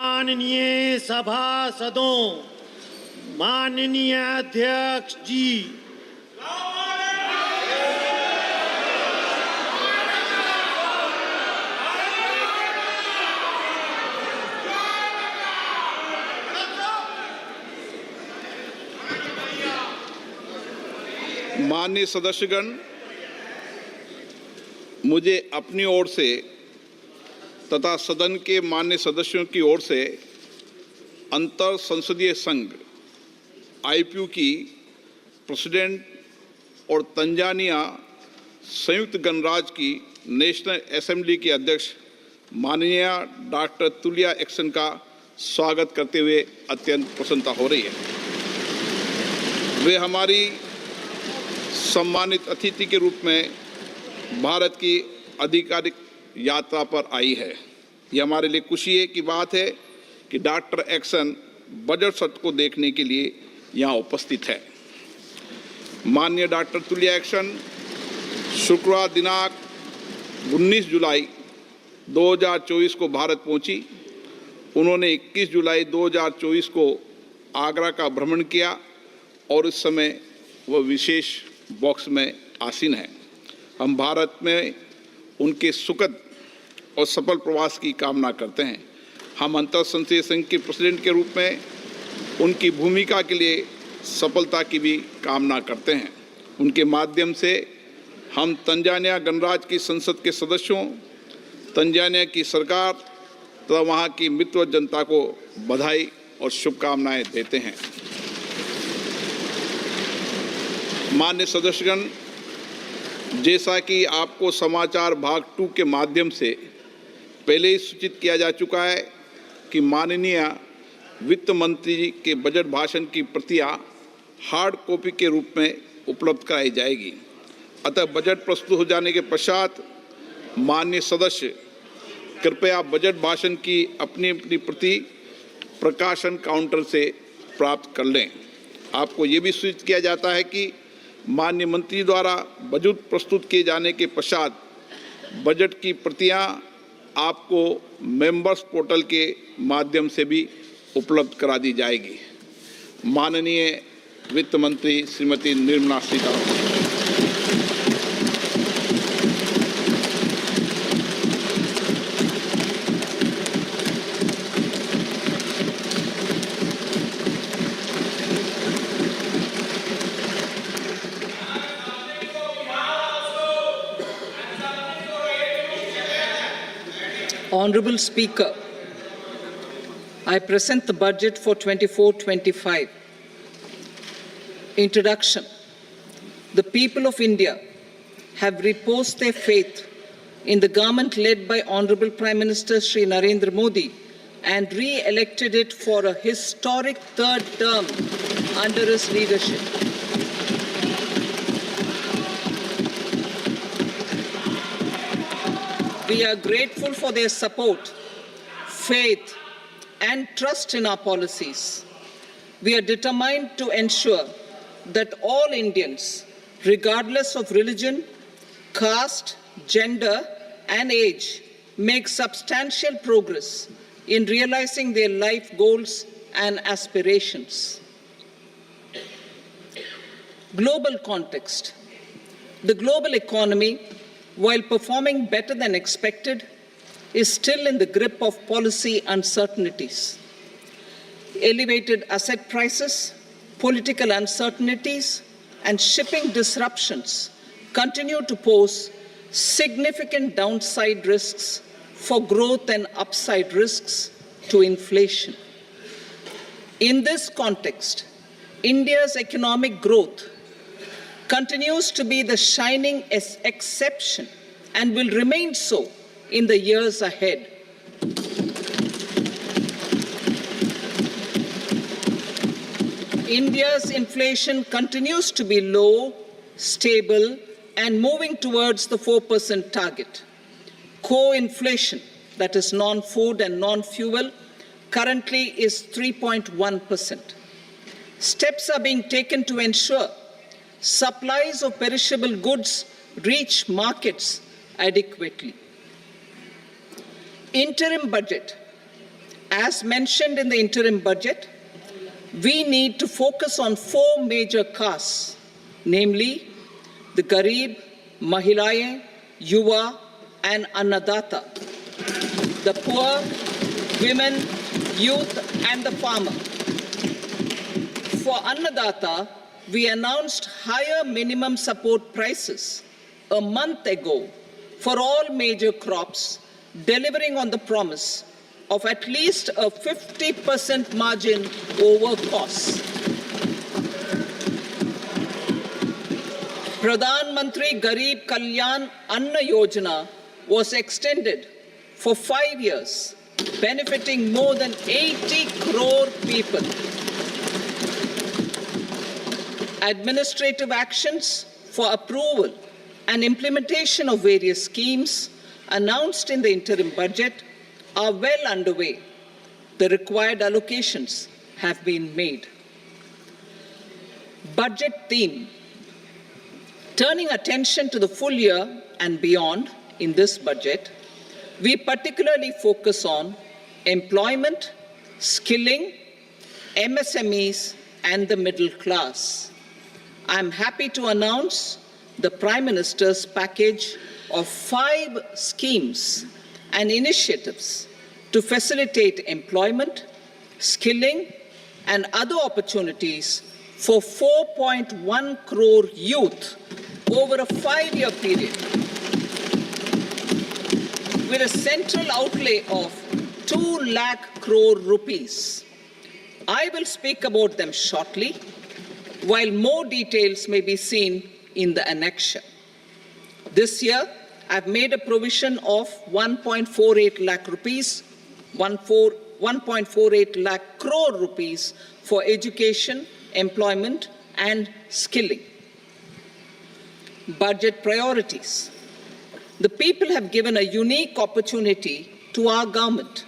माननीय सभासदों, माननीय अध्यक्ष जी, माननीय सदस्यगण, मुझे अपनी ओर से तथा सदन के माननीय सदस्यों की ओर से अंतर संसदीय संघ आईपीयू की प्रेसिडेंट और तंजानिया संयुक्त गणराज्य की नेशनल असेंबली के अध्यक्ष माननीय डॉक्टर तुलिया एक्सन का स्वागत करते हुए अत्यंत प्रसन्नता हो रही है। वे हमारी सम्मानित अतिथि के रूप में भारत की आधिकारिक यात्रा पर आई है। यह हमारे लिए खुशी की बात है कि डॉक्टर एक्सन बजट सत्र को देखने के लिए यहाँ उपस्थित है। माननीय डॉक्टर तुलिया एक्सन शुक्रवार दिनांक 19 जुलाई 2024 को भारत पहुंची। उन्होंने 21 जुलाई 2024 को आगरा का भ्रमण किया और इस समय वह विशेष बॉक्स में आसीन है। हम भारत में उनके सुखद और सफल प्रवास की कामना करते हैं। हम अंतर संसदीय संघ के प्रेसिडेंट के रूप में उनकी भूमिका के लिए सफलता की भी कामना करते हैं। उनके माध्यम से हम तंजानिया गणराज्य की संसद के सदस्यों, तंजानिया की सरकार तथा वहाँ की मित्र जनता को बधाई और शुभकामनाएं देते हैं। माननीय सदस्यगण, जैसा कि आपको समाचार भाग 2 के माध्यम से पहले ही सूचित किया जा चुका है कि माननीय वित्त मंत्री जी के बजट भाषण की प्रतियां हार्ड कॉपी के रूप में उपलब्ध कराई जाएगी। अतः बजट प्रस्तुत हो जाने के पश्चात माननीय सदस्य कृपया बजट भाषण की अपनी अपनी प्रति प्रकाशन काउंटर से प्राप्त कर लें। आपको ये भी सूचित किया जाता है कि माननीय मंत्री द्वारा बजट प्रस्तुत किए जाने के पश्चात बजट की प्रतियां आपको मेंबर्स पोर्टल के माध्यम से भी उपलब्ध करा दी जाएगी। माननीय वित्त मंत्री Shrimati Nirmala Sitharaman. Honorable Speaker, I present the budget for 24-25. Introduction. The people of India have reposed their faith in the government led by Honorable Prime Minister Shri Narendra Modi and re-elected it for a historic third term under his leadership. We are grateful for their support, faith, and trust in our policies. We are determined to ensure that all Indians, regardless of religion, caste, gender, and age, make substantial progress in realizing their life goals and aspirations. Global context. The global economy, while performing better than expected, is still in the grip of policy uncertainties. Elevated asset prices, political uncertainties, and shipping disruptions continue to pose significant downside risks for growth and upside risks to inflation. In this context, India's economic growth continues to be the shining exception and will remain so in the years ahead. India's inflation continues to be low, stable, and moving towards the 4% target. Core inflation, that is non-food and non-fuel, currently is 3.1%. Steps are being taken to ensure supplies of perishable goods reach markets adequately. Interim budget As mentioned in the interim budget, we need to focus on 4 major castes, namely the Garib, Mahilaye, Yuva, and Annadata, the poor, women, youth, and the farmer. For Annadata, we announced higher minimum support prices a month ago for all major crops, delivering on the promise of at least a 50% margin over costs. Pradhan Mantri Garib Kalyan Anna Yojana was extended for 5 years, benefiting more than 80 crore people. Administrative actions for approval and implementation of various schemes announced in the interim budget are well underway. The required allocations have been made. Budget theme. Turning attention to the full year and beyond in this budget, we particularly focus on employment, skilling, MSMEs, and the middle class. I'm happy to announce the Prime Minister's package of 5 schemes and initiatives to facilitate employment, skilling, and other opportunities for 4.1 crore youth over a 5-year period, with a central outlay of 2 lakh crore rupees. I will speak about them shortly, while more details may be seen in the annexure. This year, I've made a provision of 1.48 lakh rupees, 1.48 lakh crore rupees for education, employment, and skilling. Budget priorities. The people have given a unique opportunity to our government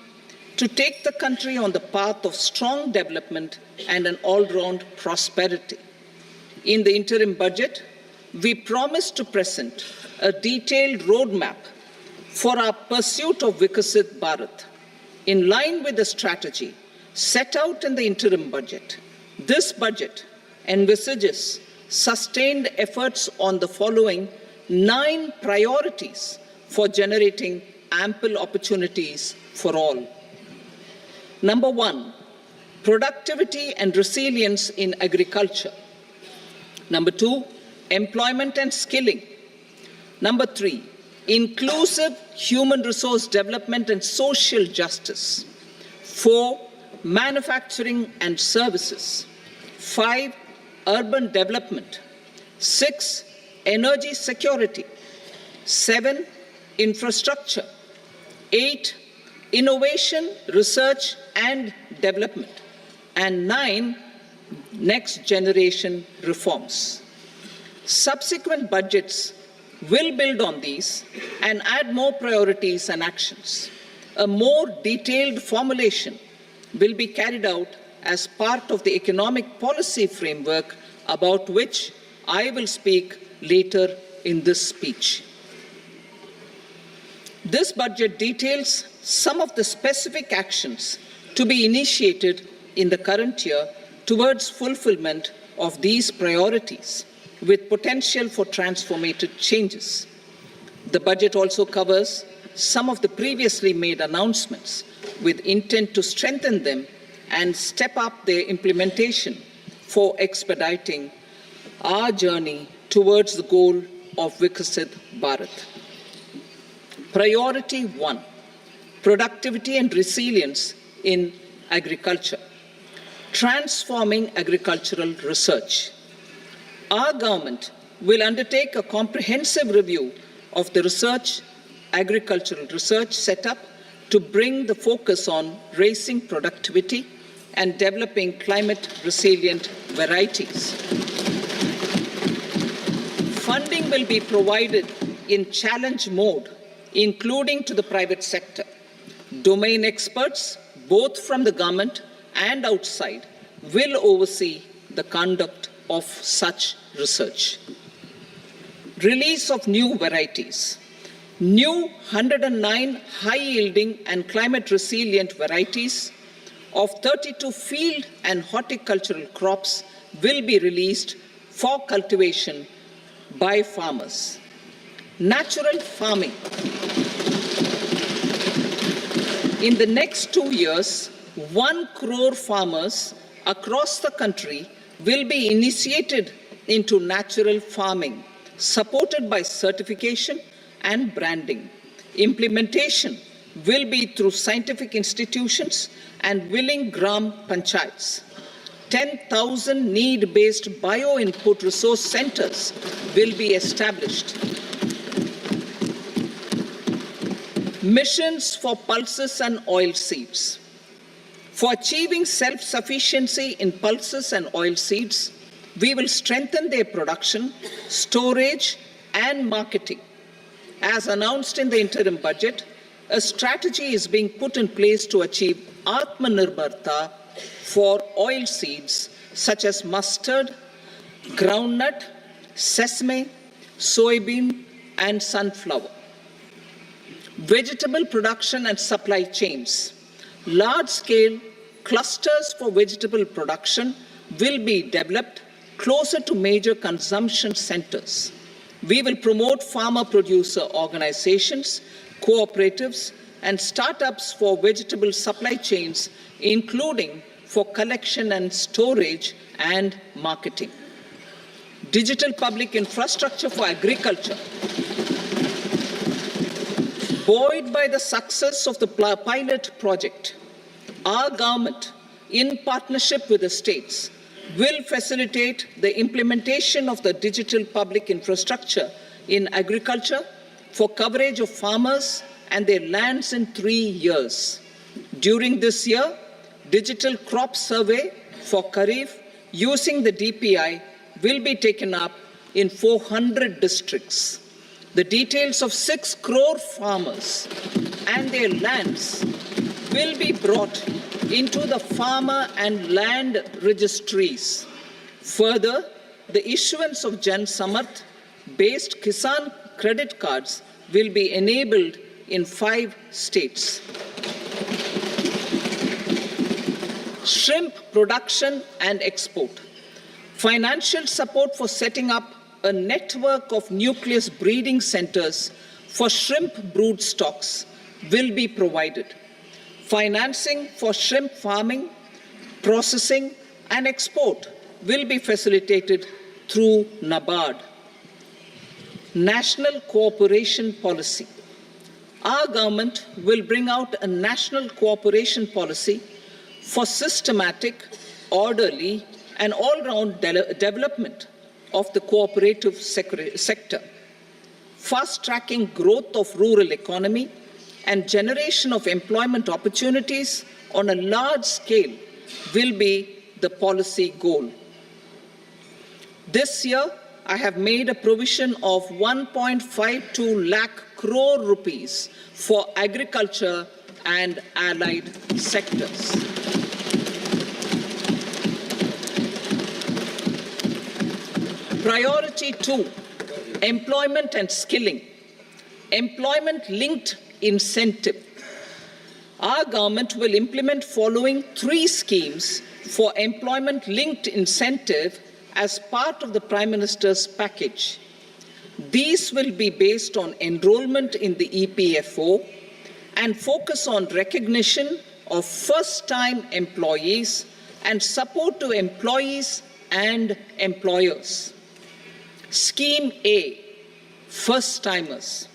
to take the country on the path of strong development and an all-round prosperity. In the interim budget, we promised to present a detailed roadmap for our pursuit of Vikasit Bharat. In line with the strategy set out in the interim budget, this budget envisages sustained efforts on the following 9 priorities for generating ample opportunities for all. Number 1, productivity and resilience in agriculture. Number 2, employment and skilling. Number 3, inclusive human resource development and social justice. 4, manufacturing and services. 5, urban development. 6, energy security. 7, infrastructure. 8, innovation, research and development. And 9, next generation reforms. Subsequent budgets will build on these and add more priorities and actions. A more detailed formulation will be carried out as part of the economic policy framework, about which I will speak later in this speech. This budget details some of the specific actions to be initiated in the current year towards fulfillment of these priorities, with potential for transformative changes. The budget also covers some of the previously made announcements with intent to strengthen them and step up their implementation for expediting our journey towards the goal of Vikasit Bharat. Priority 1, productivity and resilience in agriculture. Transforming agricultural research. Our government will undertake a comprehensive review of the agricultural research setup to bring the focus on raising productivity and developing climate-resilient varieties. Funding will be provided in challenge mode, including to the private sector. Domain experts, both from the government and outside, will oversee the conduct of such research. Release of new varieties. New 109 high-yielding and climate-resilient varieties of 32 field and horticultural crops will be released for cultivation by farmers. Natural farming. In the next 2 years, 1 crore farmers across the country will be initiated into natural farming, supported by certification and branding. Implementation will be through scientific institutions and willing gram panchayats. 10,000 need-based bio-input resource centers will be established. Missions for pulses and oilseeds. For achieving self-sufficiency in pulses and oilseeds, we will strengthen their production, storage, and marketing. As announced in the interim budget, a strategy is being put in place to achieve Atmanirbharta for oilseeds such as mustard, groundnut, sesame, soybean, and sunflower. Vegetable production and supply chains. Large-scale clusters for vegetable production will be developed closer to major consumption centers. We will promote farmer-producer organizations, cooperatives, and startups for vegetable supply chains, including for collection and storage and marketing. Digital public infrastructure for agriculture. Buoyed by the success of the pilot project, our government, in partnership with the states, will facilitate the implementation of the digital public infrastructure in agriculture for coverage of farmers and their lands in 3 years. During this year, digital crop survey for Kharif using the DPI will be taken up in 400 districts. The details of 6 crore farmers and their lands will be brought into the farmer and land registries. Further, the issuance of Jan Samarth-based Kisan credit cards will be enabled in 5 states. Shrimp production and export. Financial support for setting up a network of nucleus breeding centers for shrimp brood stocks will be provided. Financing for shrimp farming, processing, and export will be facilitated through NABARD. National cooperation policy. Our government will bring out a national cooperation policy for systematic, orderly, and all-round development of the cooperative sector, fast-tracking growth of rural economy and generation of employment opportunities on a large scale will be the policy goal. This year, I have made a provision of 1.52 lakh crore rupees for agriculture and allied sectors. Priority 2, employment and skilling. Employment-linked incentive. Our government will implement following 3 schemes for employment-linked incentive as part of the Prime Minister's package. These will be based on enrollment in the EPFO and focus on recognition of first-time employees and support to employees and employers. Scheme A, first-timers.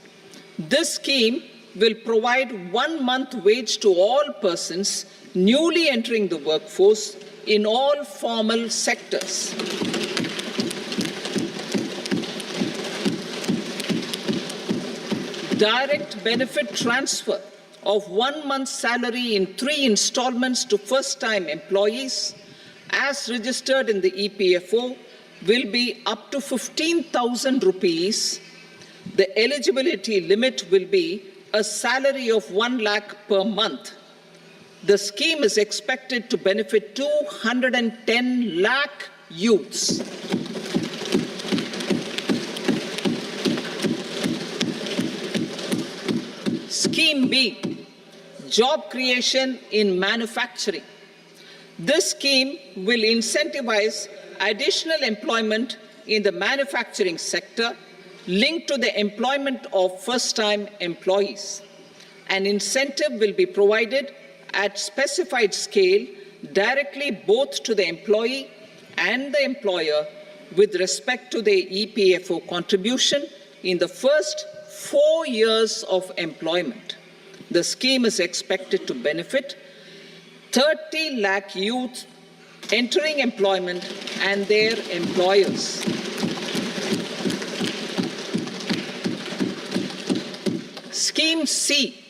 This scheme will provide 1 month wage to all persons newly entering the workforce in all formal sectors. Direct benefit transfer of 1 month's salary in 3 installments to first-time employees as registered in the EPFO will be up to 15,000 rupees. The eligibility limit will be a salary of 1 lakh per month. The scheme is expected to benefit 210 lakh youths. Scheme B, job creation in manufacturing. This scheme will incentivize additional employment in the manufacturing sector linked to the employment of first-time employees. An incentive will be provided at specified scale directly both to the employee and the employer with respect to the EPFO contribution in the first 4 years of employment. The scheme is expected to benefit 30 lakh youth entering employment and their employers. Scheme C,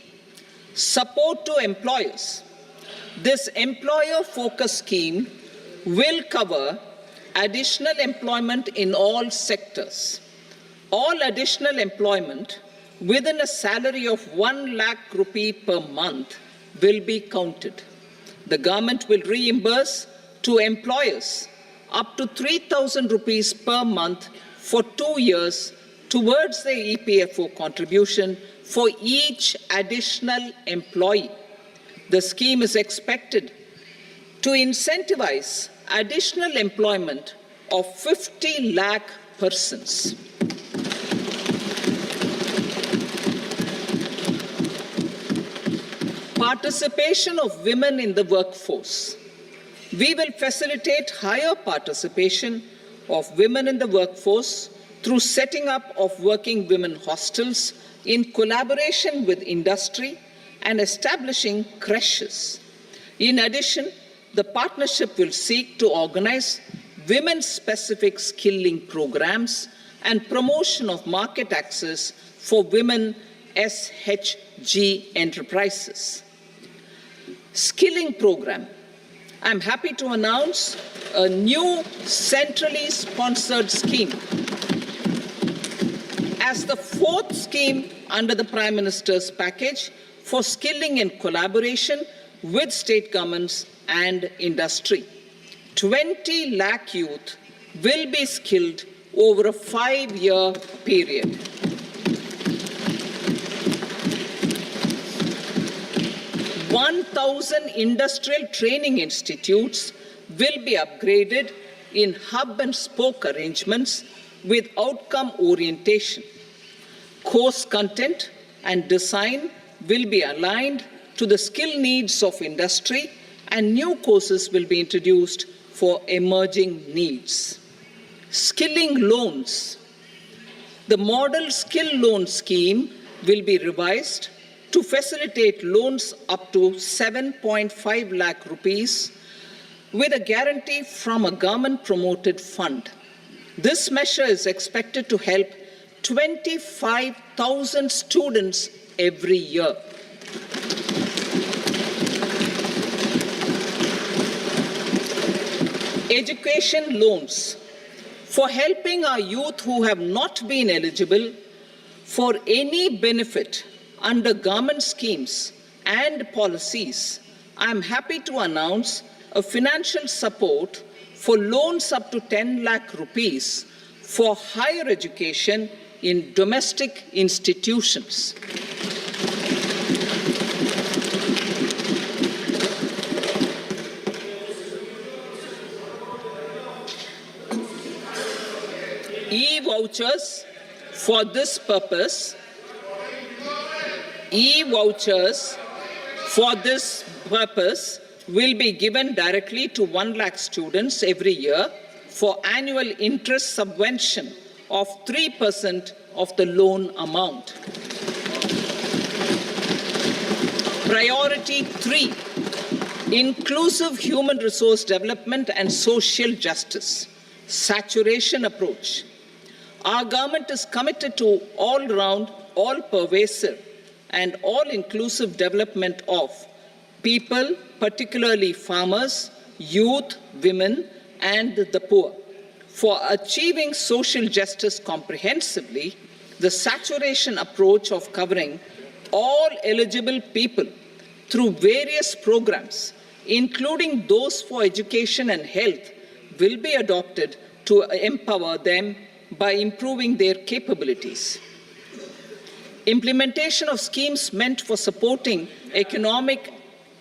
support to employers. This employer-focused scheme will cover additional employment in all sectors. All additional employment within a salary of 1 lakh rupee per month will be counted. The government will reimburse to employers up to 3,000 rupees per month for 2 years towards the EPFO contribution for each additional employee. The scheme is expected to incentivize additional employment of 50 lakh persons. Participation of women in the workforce. We will facilitate higher participation of women in the workforce through setting up of working women hostels in collaboration with industry and establishing creches. In addition, the partnership will seek to organize women-specific skilling programs and promotion of market access for women SHG enterprises. Skilling program. I'm happy to announce a new centrally sponsored scheme as the fourth scheme under the Prime Minister's package for skilling in collaboration with state governments and industry. 20 lakh youth will be skilled over a 5-year period. "1,000 industrial training institutes will be upgraded in hub and spoke arrangements with outcome orientation. Course content and design will be aligned to the skill needs of industry, and new courses will be introduced for emerging needs." Skilling loans. The model skill loan scheme will be revised to facilitate loans up to 7.5 lakh rupees with a guarantee from a government-promoted fund. This measure is expected to help 25,000 students every year. Education loans. For helping our youth who have not been eligible for any benefit under government schemes and policies, I am happy to announce a financial support for loans up to 10 lakh rupees for higher education in domestic institutions. E-vouchers for this purpose. E-vouchers for this purpose will be given directly to 1 lakh students every year for annual interest subvention of 3% of the loan amount. Priority 3, inclusive human resource development and social justice. Saturation approach. Our government is committed to all-round, all-pervasive and all-inclusive development of people, particularly farmers, youth, women, and the poor. For achieving social justice comprehensively, the saturation approach of covering all eligible people through various programs, including those for education and health, will be adopted to empower them by improving their capabilities. Implementation of schemes meant for supporting economic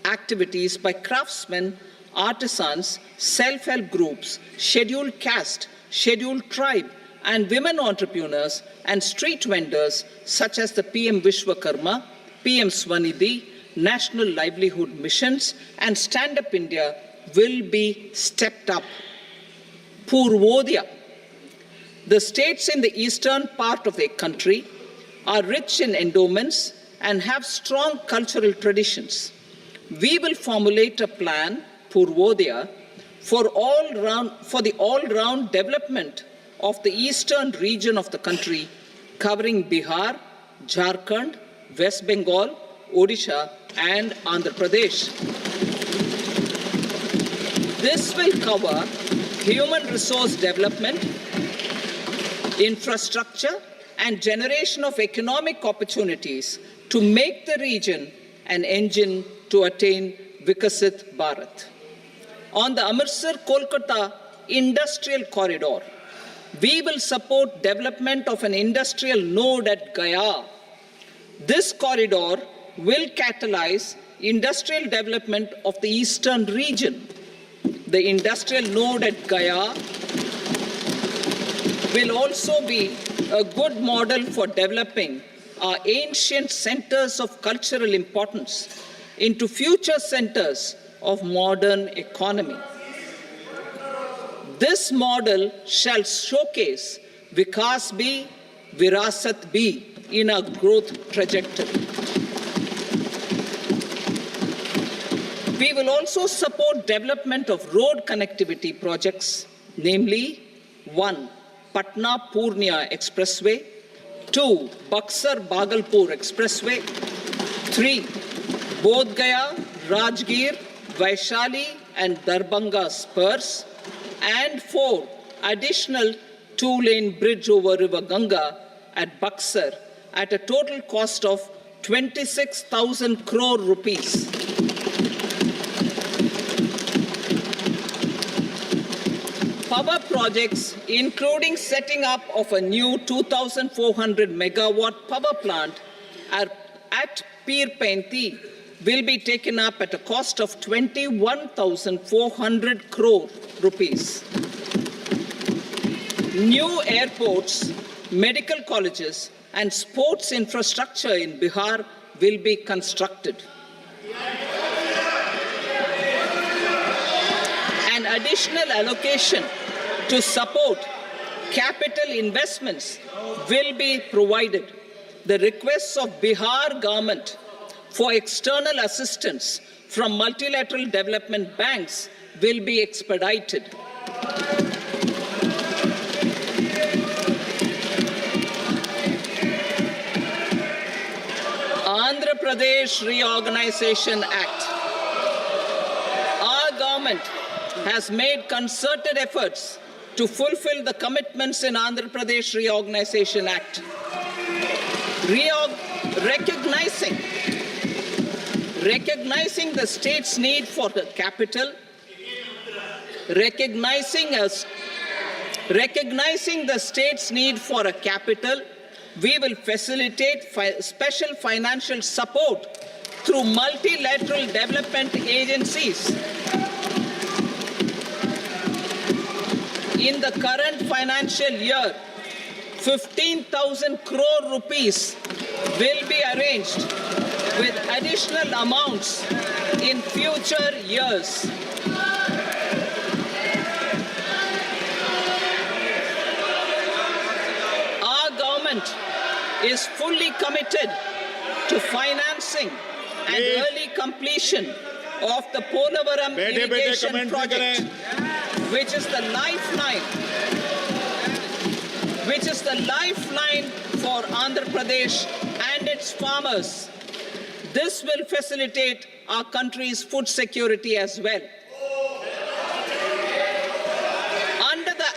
activities by craftsmen artisans, self-help groups, scheduled caste, scheduled tribe, and women entrepreneurs and street vendors such as the PM Vishwakarma, PM Swanidhi, National Livelihood Missions, and Stand Up India will be stepped up. Purvodaya. The states in the eastern part of the country are rich in endowments and have strong cultural traditions. We will formulate a plan, Purvodaya, for the all-round development of the eastern region of the country, covering Bihar, Jharkhand, West Bengal, Odisha, and Andhra Pradesh. This will cover human resource development, infrastructure, and generation of economic opportunities to make the region an engine to attain Vikasit Bharat. On the Amritsar-Kolkata Industrial Corridor, we will support development of an industrial node at Gaya. This corridor will catalyze industrial development of the eastern region. The industrial node at Gaya will also be a good model for developing our ancient centers of cultural importance into future centers of modern economy. This model shall showcase Vikas B, Virasat B in our growth trajectory. We will also support development of road connectivity projects, namely 1. Patna-Purnia Expressway, 2. Buxar-Bhagalpur Expressway, 3. Bodh Gaya, Rajgir, Vaishali and Darbhanga spurs, and 4. Additional 2-lane bridge over River Ganga at Buxar at a total cost of 26,000 crore rupees. Power projects, including setting up of a new 2,400 megawatt power plant at Pir Painti, will be taken up at a cost of 21,400 crore rupees. New airports, medical colleges, and sports infrastructure in Bihar will be constructed. An additional allocation to support capital investments will be provided. The requests of Bihar government for external assistance from multilateral development banks will be expedited. Andhra Pradesh Reorganization Act. Our government has made concerted efforts to fulfill the commitments in Andhra Pradesh Reorganization Act. Recognizing the state's need for the capital, recognizing the state's need for a capital, we will facilitate special financial support through multilateral development agencies. In the current financial year, 15,000 crore rupees will be arranged with additional amounts in future years. Our government is fully committed to financing and early completion of the Polavaram irrigation project, which is the lifeline for Andhra Pradesh and its farmers. This will facilitate our country's food security as well. Under the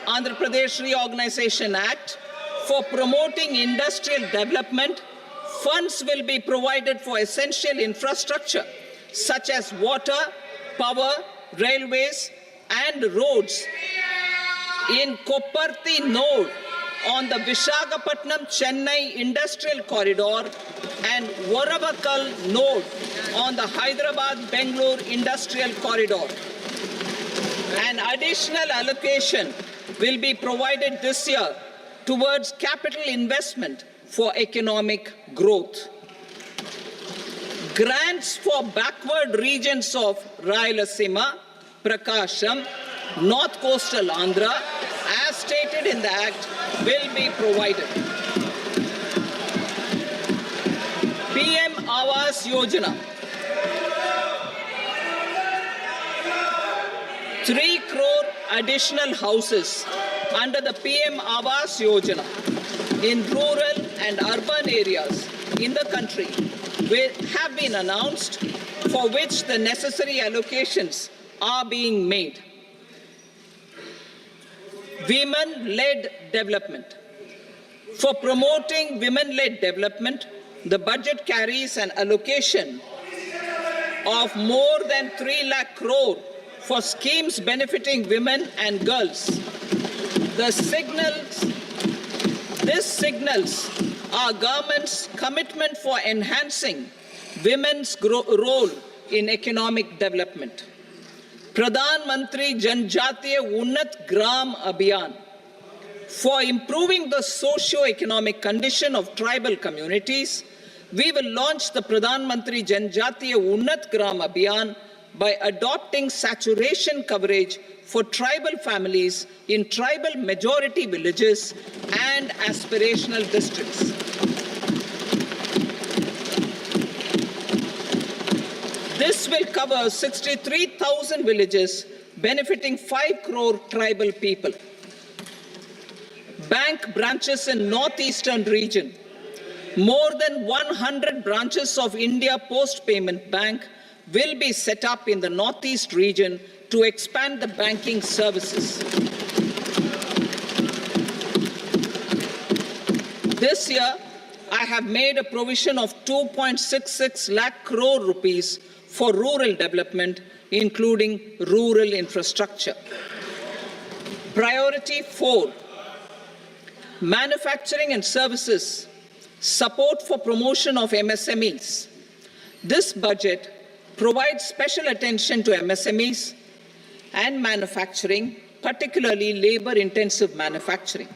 Andhra Pradesh Reorganization Act, for promoting industrial development, funds will be provided for essential infrastructure such as water, power, railways, and roads. In Koparti node on the Visakhapatnam-Chennai Industrial Corridor and Varavakal node on the Hyderabad-Bangalore Industrial Corridor. An additional allocation will be provided this year towards capital investment for economic growth. Grants for backward regions of Rayalaseema, Prakasham, North Coastal Andhra, as stated in the Act, will be provided. PM Awas Yojana. 3 crore additional houses under the PM Awas Yojana in rural and urban areas in the country have been announced, for which the necessary allocations are being made. Women-led development. For promoting women-led development, the budget carries an allocation of more than 3 lakh crore for schemes benefiting women and girls. This signals our government's commitment for enhancing women's role in economic development. Pradhan Mantri Janjatiya Unnat Gram Abhiyan. For improving the socio-economic condition of tribal communities, we will launch the Pradhan Mantri Janjatiya Unnat Gram Abhiyan by adopting saturation coverage for tribal families in tribal majority villages and aspirational districts. This will cover 63,000 villages, benefiting 5 crore tribal people. Bank branches in northeastern region. More than 100 branches of India Post Payment Bank will be set up in the northeast region to expand the banking services. This year, I have made a provision of 2.66 lakh crore rupees for rural development, including rural infrastructure. Priority 4, manufacturing and services, support for promotion of MSMEs. This budget provides special attention to MSMEs and manufacturing, particularly labor-intensive manufacturing.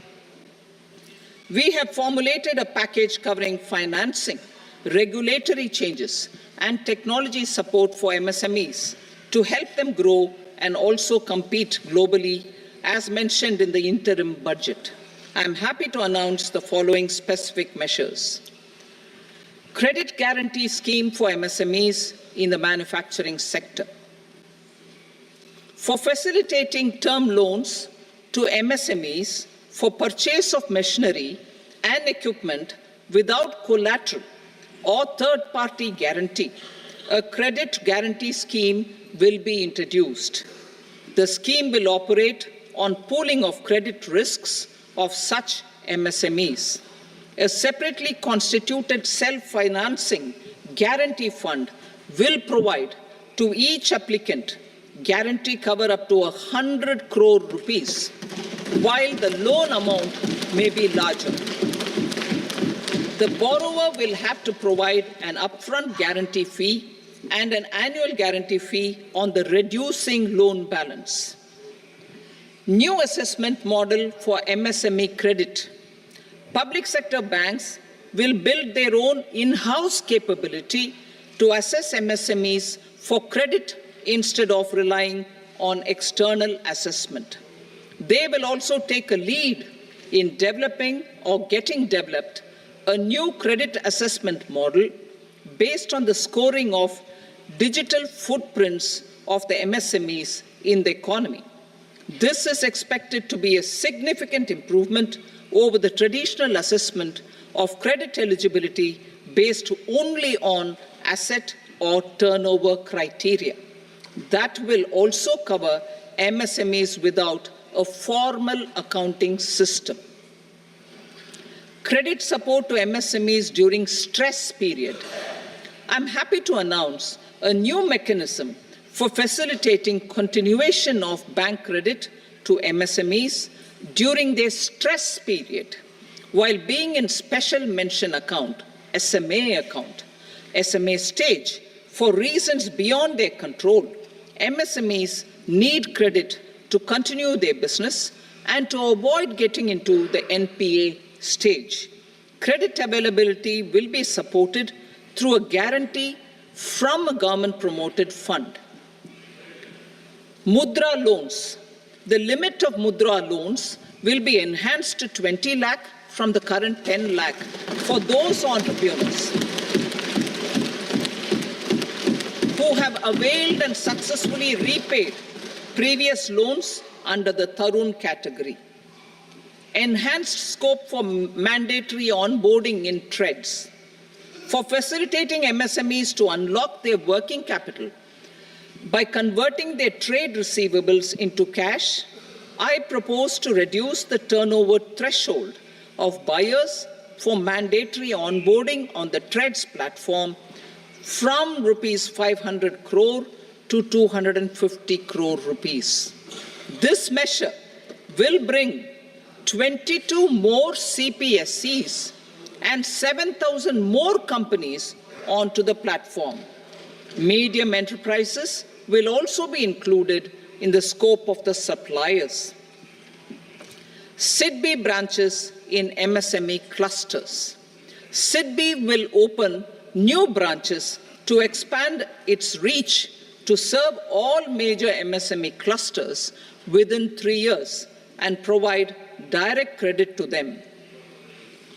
We have formulated a package covering financing, regulatory changes, and technology support for MSMEs to help them grow and also compete globally, as mentioned in the interim budget. I am happy to announce the following specific measures. Credit guarantee scheme for MSMEs in the manufacturing sector. For facilitating term loans to MSMEs for purchase of machinery and equipment without collateral or third-party guarantee, a credit guarantee scheme will be introduced. The scheme will operate on pooling of credit risks of such MSMEs. A separately constituted self-financing guarantee fund will provide to each applicant guarantee cover up to 100 crore rupees, while the loan amount may be larger. The borrower will have to provide an upfront guarantee fee and an annual guarantee fee on the reducing loan balance. New assessment model for MSME credit. Public sector banks will build their own in-house capability to assess MSMEs for credit instead of relying on external assessment. They will also take a lead in developing or getting developed a new credit assessment model based on the scoring of digital footprints of the MSMEs in the economy. This is expected to be a significant improvement over the traditional assessment of credit eligibility based only on asset or turnover criteria. That will also cover MSMEs without a formal accounting system. Credit support to MSMEs during stress period. I'm happy to announce a new mechanism for facilitating continuation of bank credit to MSMEs during their stress period, while being in special mention account, SMA stage, for reasons beyond their control, MSMEs need credit to continue their business and to avoid getting into the NPA stage. Credit availability will be supported through a guarantee from a government-promoted fund. Mudra loans. The limit of Mudra loans will be enhanced to 20 lakh from the current 10 lakh for those entrepreneurs who have availed and successfully repaid previous loans under the Tarun category. Enhanced scope for mandatory onboarding in TREDS. For facilitating MSMEs to unlock their working capital by converting their trade receivables into cash, I propose to reduce the turnover threshold of buyers for mandatory onboarding on the TREDS platform from rupees 500 crore to 250 crore rupees. This measure will bring 22 more CPSCs and 7,000 more companies onto the platform. Medium enterprises will also be included in the scope of the suppliers. SIDBI branches in MSME clusters. SIDBI will open new branches to expand its reach to serve all major MSME clusters within 3 years and provide direct credit to them.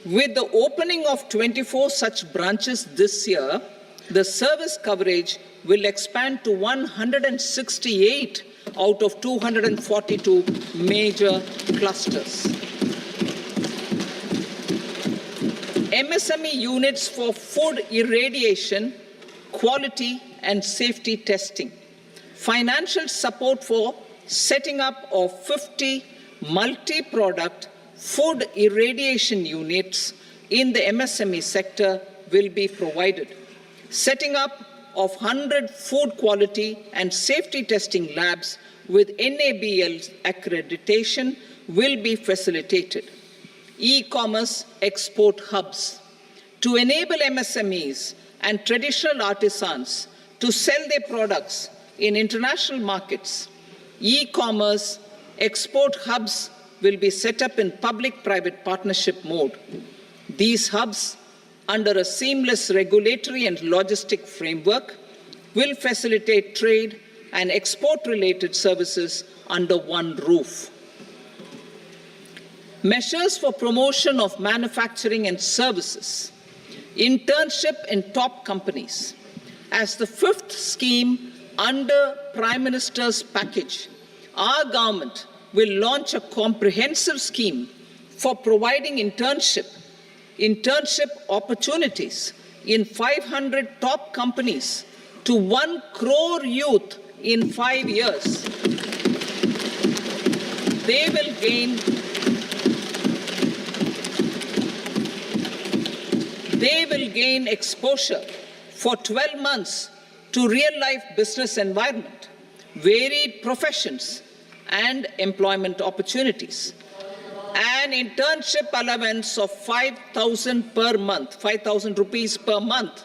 With the opening of 24 such branches this year, the service coverage will expand to 168 out of 242 major clusters. MSME units for food irradiation, quality and safety testing. Financial support for setting up of 50 multi-product food irradiation units in the MSME sector will be provided. Setting up of 100 food quality and safety testing labs with NABL accreditation will be facilitated. E-commerce export hubs. To enable MSMEs and traditional artisans to sell their products in international markets, e-commerce export hubs will be set up in public-private partnership mode. These hubs, under a seamless regulatory and logistic framework, will facilitate trade and export-related services under one roof. Measures for promotion of manufacturing and services. Internship in top companies. As the fifth scheme under Prime Minister's package, our government will launch a comprehensive scheme for providing internship opportunities in 500 top companies to 1 crore youth in 5 years. They will gain exposure for 12 months to real-life business environment, varied professions, and employment opportunities. An internship allowance of 5,000 per month, 5,000 rupees per month,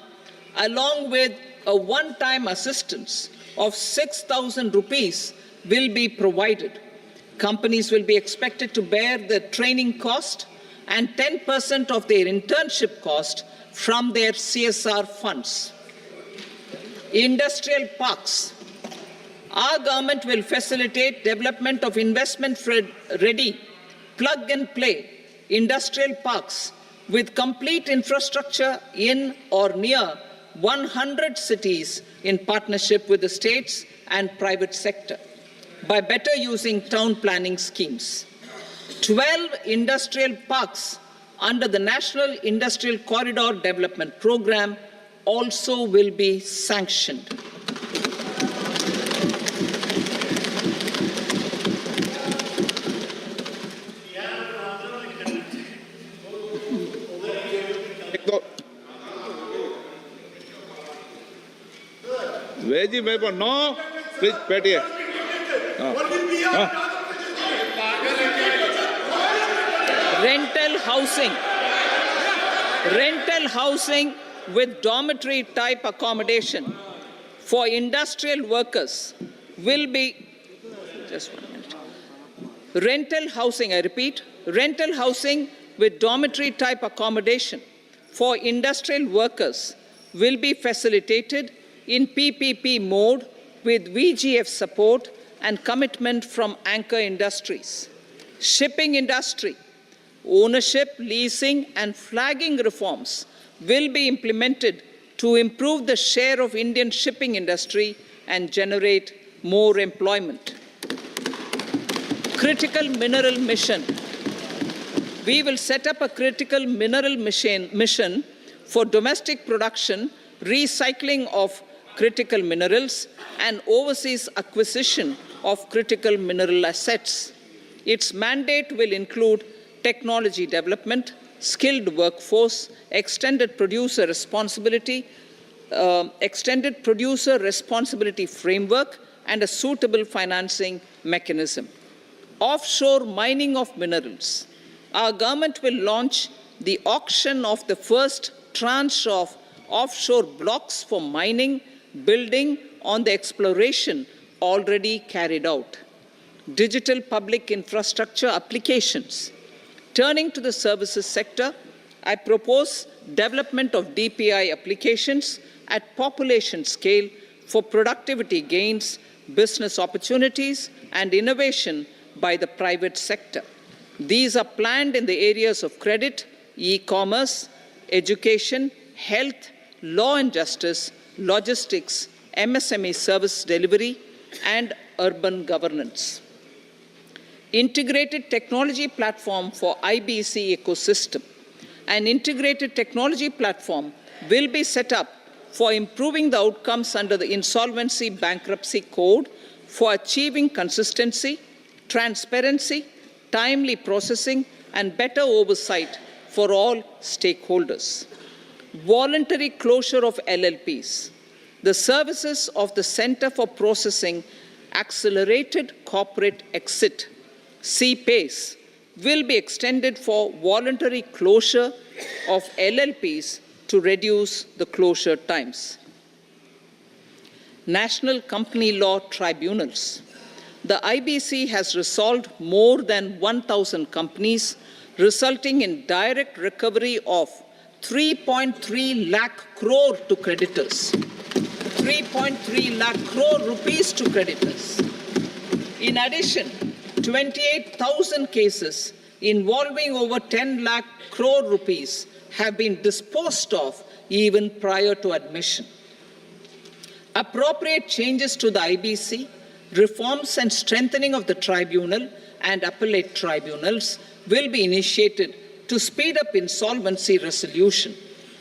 along with a one-time assistance of 6,000 rupees will be provided. Companies will be expected to bear the training cost and 10% of their internship cost from their CSR funds. Industrial parks. Our government will facilitate development of investment-ready, plug-and-play industrial parks with complete infrastructure in or near 100 cities in partnership with the states and private sector by better using town planning schemes. 12 industrial parks under the National Industrial Corridor Development Program also will be sanctioned. Veji member, no, please, बैठिए. rental housing with dormitory type accommodation for industrial workers will be, just 1 minute. Rental housing, I repeat, rental housing with dormitory type accommodation for industrial workers will be facilitated in PPP mode with VGF support and commitment from anchor industries. Shipping industry, ownership, leasing, and flagging reforms will be implemented to improve the share of Indian shipping industry and generate more employment. Critical mineral mission. We will set up a critical mineral mission for domestic production, recycling of critical minerals, and overseas acquisition of critical mineral assets. Its mandate will include technology development, skilled workforce, extended producer responsibility framework, and a suitable financing mechanism. Offshore mining of minerals. Our government will launch the auction of the first tranche of offshore blocks for mining, building on the exploration already carried out. Digital public infrastructure applications. Turning to the services sector, I propose development of DPI applications at population scale for productivity gains, business opportunities, and innovation by the private sector. These are planned in the areas of credit, e-commerce, education, health, law and justice, logistics, MSME service delivery, and urban governance. Integrated technology platform for IBC ecosystem. An integrated technology platform will be set up for improving the outcomes under the Insolvency Bankruptcy Code for achieving consistency, transparency, timely processing, and better oversight for all stakeholders. Voluntary closure of LLPs. The services of the Center for Processing Accelerated Corporate Exit, CPACE, will be extended for voluntary closure of LLPs to reduce the closure times. National Company Law Tribunals. The IBC has resolved more than 1,000 companies, resulting in direct recovery of 3.3 lakh crore to creditors. 3.3 lakh crore rupees to creditors. In addition, 28,000 cases involving over 10 lakh crore rupees have been disposed of even prior to admission. Appropriate changes to the IBC, reforms and strengthening of the tribunal and appellate tribunals will be initiated to speed up insolvency resolution.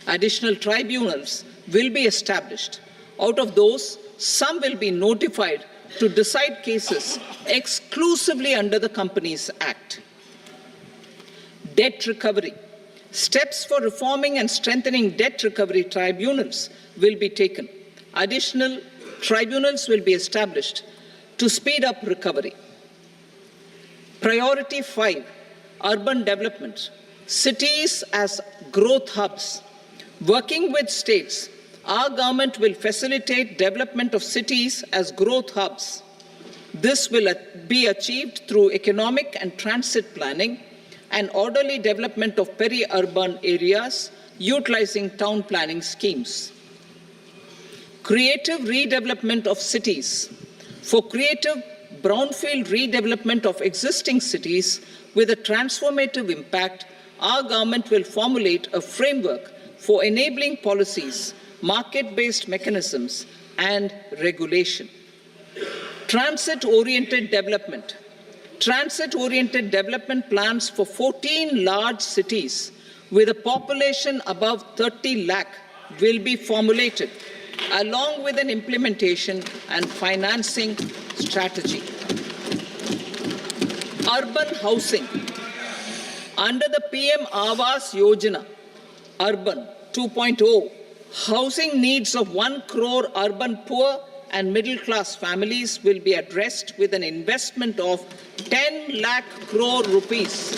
Additional tribunals will be established. Out of those, some will be notified to decide cases exclusively under the Companies Act. Debt recovery. Steps for reforming and strengthening debt recovery tribunals will be taken. Additional tribunals will be established to speed up recovery. Priority 5, urban development. Cities as growth hubs. Working with states, our government will facilitate development of cities as growth hubs. This will be achieved through economic and transit planning and orderly development of peri-urban areas utilizing town planning schemes. Creative redevelopment of cities. For creative brownfield redevelopment of existing cities with a transformative impact, our government will formulate a framework for enabling policies, market-based mechanisms, and regulation. Transit-oriented development. Transit-oriented development plans for 14 large cities with a population above 30 lakh will be formulated, along with an implementation and financing strategy. Urban housing. Under the PM Awas Yojana, Urban 2.0, housing needs of 1 crore urban poor and middle-class families will be addressed with an investment of 10 lakh crore rupees.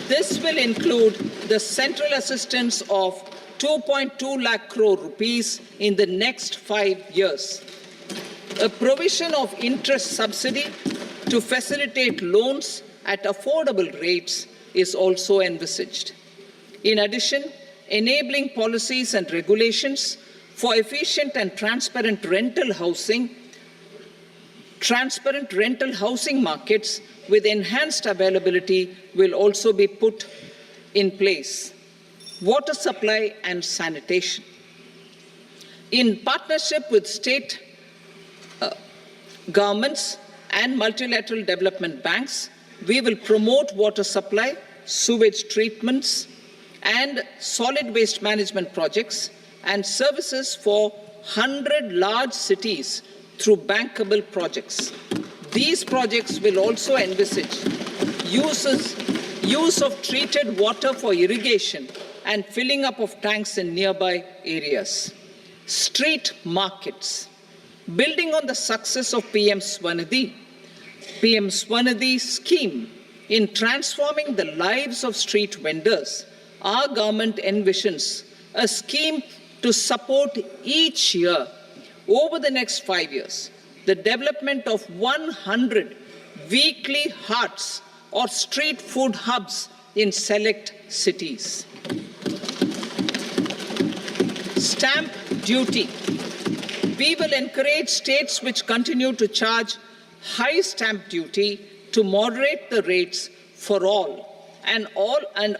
This will include the central assistance of 2.2 lakh crore rupees in the next 5 years. A provision of interest subsidy to facilitate loans at affordable rates is also envisaged. In addition, enabling policies and regulations for efficient and transparent rental housing markets with enhanced availability will also be put in place. Water supply and sanitation. In partnership with state governments and multilateral development banks, we will promote water supply, sewage treatments, and solid waste management projects and services for 100 large cities through bankable projects. These projects will also envisage use of treated water for irrigation and filling up of tanks in nearby areas. Street markets. Building on the success of PM Swanidhi scheme in transforming the lives of street vendors, our government envisions a scheme to support each year over the next 5 years the development of 100 weekly hearts or street food hubs in select cities. Stamp duty. We will encourage states which continue to charge high stamp duty to moderate the rates for all and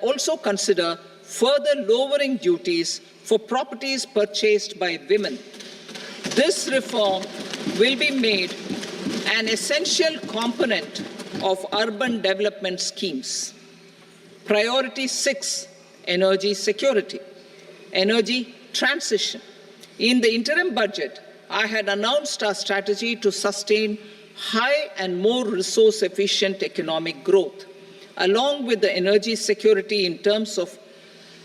also consider further lowering duties for properties purchased by women. This reform will be made an essential component of urban development schemes. Priority 6, energy security, energy transition. In the interim budget, I had announced our strategy to sustain high and more resource-efficient economic growth, along with the energy security in terms of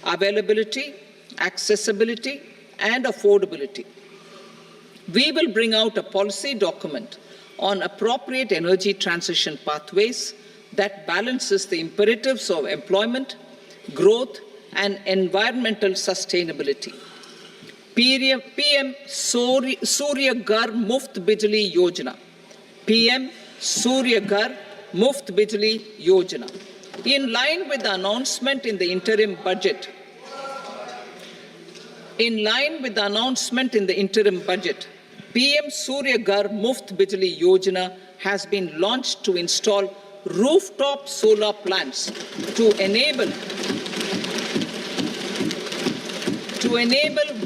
availability, accessibility, and affordability. We will bring out a policy document on appropriate energy transition pathways that balances the imperatives of employment, growth, and environmental sustainability. PM Surya Ghar Muft Bijli Yojana. PM Surya Ghar Muft Bijli Yojana. In line with the announcement in the interim budget, PM Surya Ghar Muft Bijli Yojana has been launched to install rooftop solar plants to enable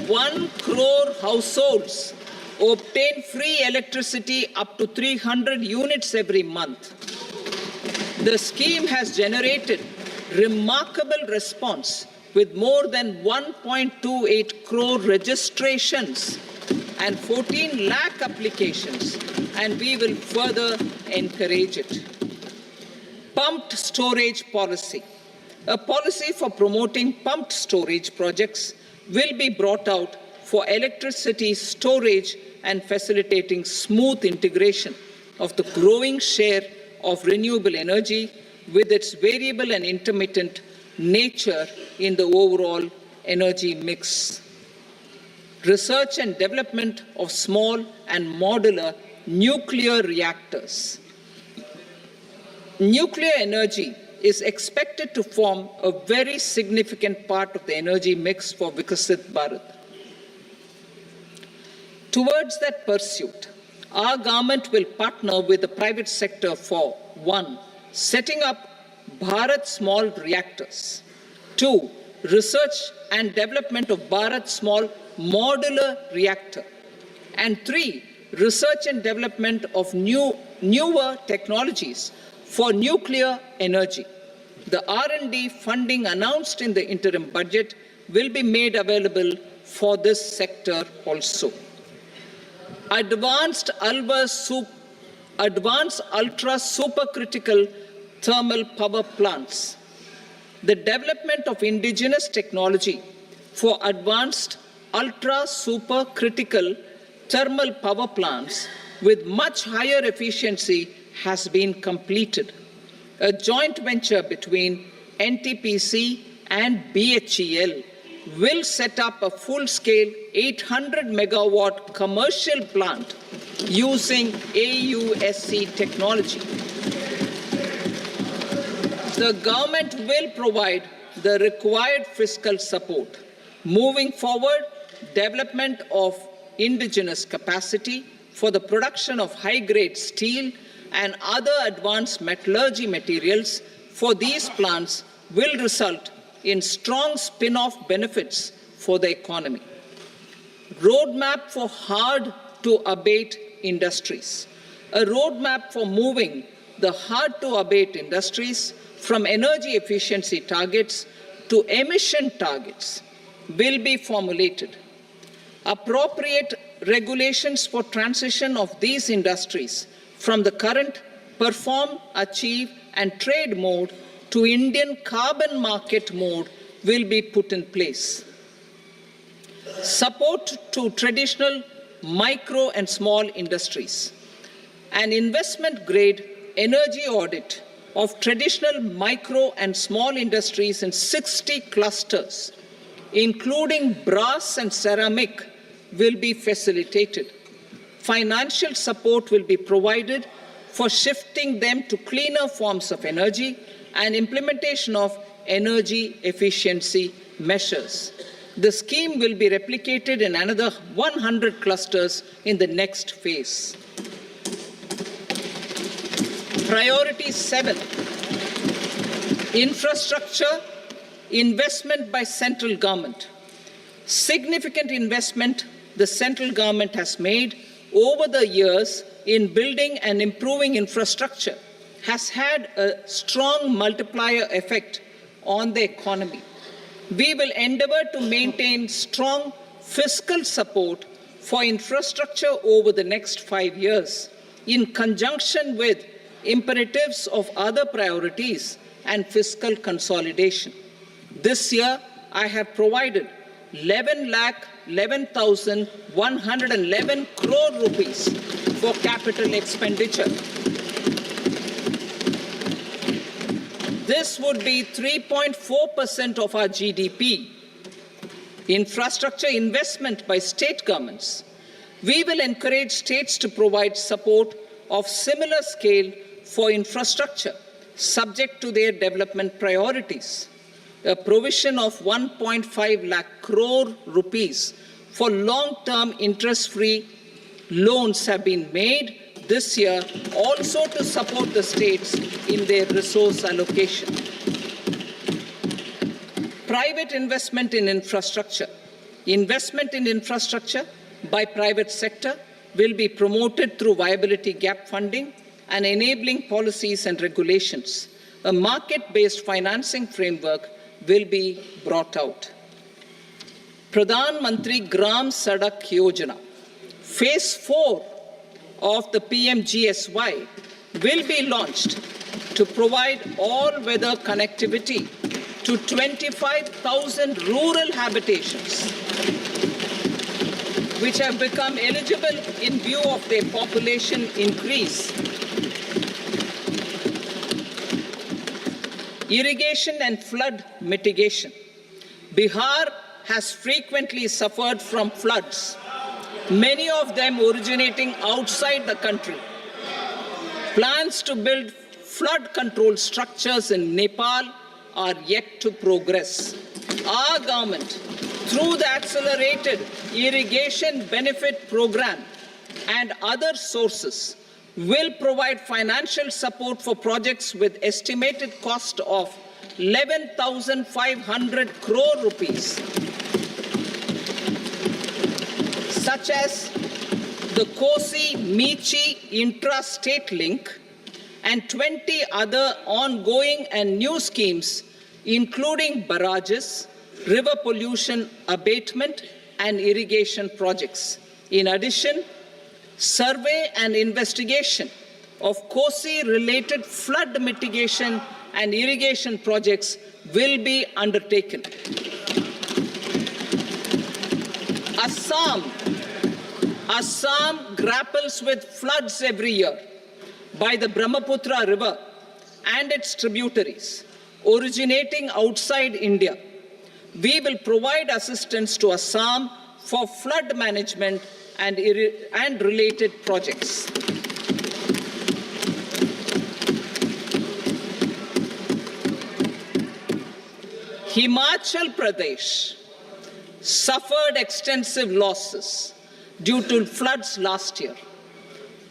1 crore households obtain free electricity up to 300 units every month. The scheme has generated remarkable response with more than 1.28 crore registrations and 14 lakh applications, and we will further encourage it. Pumped storage policy. A policy for promoting pumped storage projects will be brought out for electricity storage and facilitating smooth integration of the growing share of renewable energy with its variable and intermittent nature in the overall energy mix. Research and development of small and modular nuclear reactors. Nuclear energy is expected to form a very significant part of the energy mix for Vikasit Bharat. Towards that pursuit, our government will partner with the private sector for 1. Setting up Bharat Small Reactors, 2. Research and development of Bharat Small Modular Reactor, and 3. Research and development of newer technologies for nuclear energy. The R&D funding announced in the interim budget will be made available for this sector also. Advanced ultra supercritical thermal power plants. The development of indigenous technology for advanced ultra supercritical thermal power plants with much higher efficiency has been completed. A joint venture between NTPC, and BHEL will set up a full-scale 800 megawatt commercial plant using AUSC technology. The government will provide the required fiscal support. Moving forward, development of indigenous capacity for the production of high-grade steel and other advanced metallurgy materials for these plants will result in strong spin-off benefits for the economy. Roadmap for hard-to-abate industries. A roadmap for moving the hard-to-abate industries from energy efficiency targets to emission targets will be formulated. Appropriate regulations for transition of these industries from the current perform, achieve, and trade mode to Indian carbon market mode will be put in place. Support to traditional micro and small industries. An investment-grade energy audit of traditional micro and small industries in 60 clusters, including brass and ceramic, will be facilitated. Financial support will be provided for shifting them to cleaner forms of energy and implementation of energy efficiency measures. The scheme will be replicated in another 100 clusters in the next phase. Priority 7, infrastructure investment by central government. Significant investment the central government has made over the years in building and improving infrastructure has had a strong multiplier effect on the economy. We will endeavor to maintain strong fiscal support for infrastructure over the next 5 years in conjunction with imperatives of other priorities and fiscal consolidation. This year, I have provided 11,11,111 crore rupees for capital expenditure. This would be 3.4% of our GDP. Infrastructure investment by state governments. We will encourage states to provide support of similar scale for infrastructure, subject to their development priorities. A provision of 1.5 lakh crore rupees for long-term interest-free loans have been made this year also to support the states in their resource allocation. Private investment in infrastructure. Investment in infrastructure by private sector will be promoted through viability gap funding and enabling policies and regulations. A market-based financing framework will be brought out. Pradhan Mantri Gram Sadak Yojana. Phase 4 of the PMGSY will be launched to provide all-weather connectivity to 25,000 rural habitations, which have become eligible in view of their population increase. Irrigation and flood mitigation. Bihar has frequently suffered from floods, many of them originating outside the country. Plans to build flood control structures in Nepal are yet to progress. Our government, through the Accelerated Irrigation Benefit Program and other sources, will provide financial support for projects with estimated cost of 11,500 crore rupees, such as the Kosi-Michi intra-state link and 20 other ongoing and new schemes, including barrages, river pollution abatement, and irrigation projects. In addition, survey and investigation of Kosi-related flood mitigation and irrigation projects will be undertaken. Assam grapples with floods every year by the Brahmaputra River and its tributaries. originating outside India. We will provide assistance to Assam for flood management and related projects. Himachal Pradesh suffered extensive losses due to floods last year.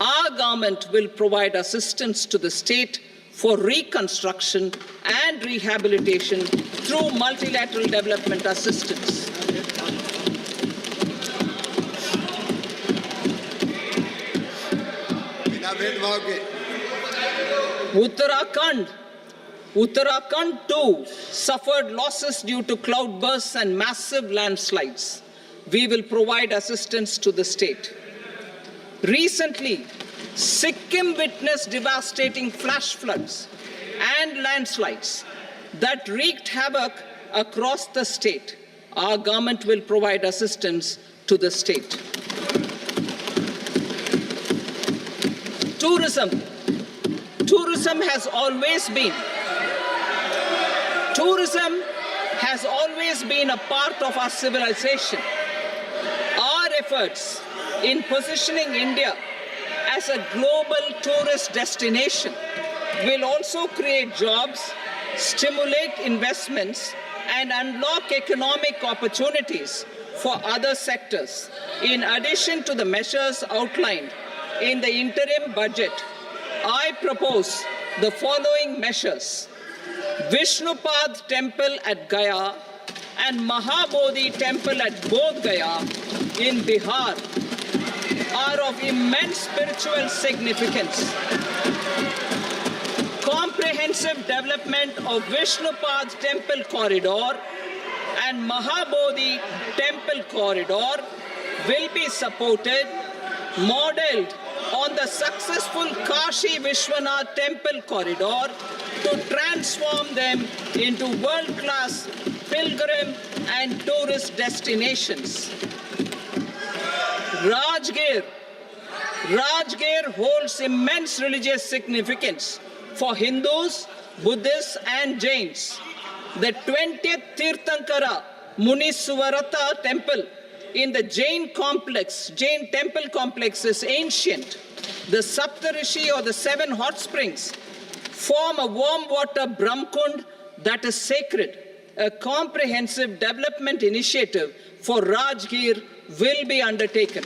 Our government will provide assistance to the state for reconstruction and rehabilitation through multilateral development assistance. Uttarakhand too suffered losses due to cloudbursts and massive landslides. We will provide assistance to the state. Recently, Sikkim witnessed devastating flash floods and landslides that wreaked havoc across the state. Our government will provide assistance to the state. Tourism. Tourism has always been a part of our civilization. Our efforts in positioning India as a global tourist destination will also create jobs, stimulate investments, and unlock economic opportunities for other sectors. In addition to the measures outlined in the interim budget, I propose the following measures. Vishnupad Temple at Gaya and Mahabodhi Temple at Bodh Gaya in Bihar are of immense spiritual significance. Comprehensive development of Vishnupad Temple Corridor and Mahabodhi Temple Corridor will be supported, modeled on the successful Kashi Vishwanath Temple Corridor to transform them into world-class pilgrim and tourist destinations. Rajgir holds immense religious significance for Hindus, Buddhists, and Jains. The 20th Tirthankara Muniswarata Temple in the Jain temple complex is ancient. The Saptarishi, or the 7 hot springs, form a warm water Brahmkund that is sacred. A comprehensive development initiative for Rajgir will be undertaken.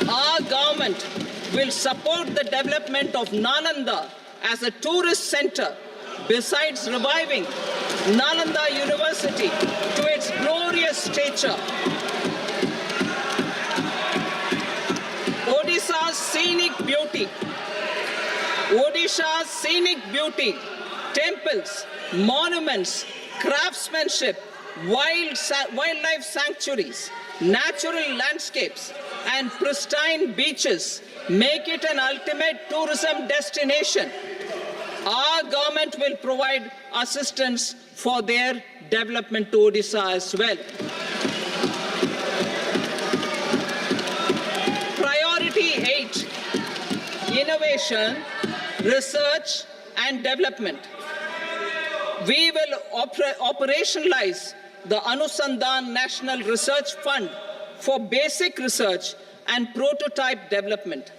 Our government will support the development of Nalanda as a tourist center, besides reviving Nalanda University to its glorious stature. Odisha's scenic beauty, temples, monuments, craftsmanship, wildlife sanctuaries, natural landscapes, and pristine beaches make it an ultimate tourism destination. Our government will provide assistance for their development to Odisha as well. Priority 8, innovation, research, and development. We will operationalize the Anusandhan National Research Fund for basic research and prototype development.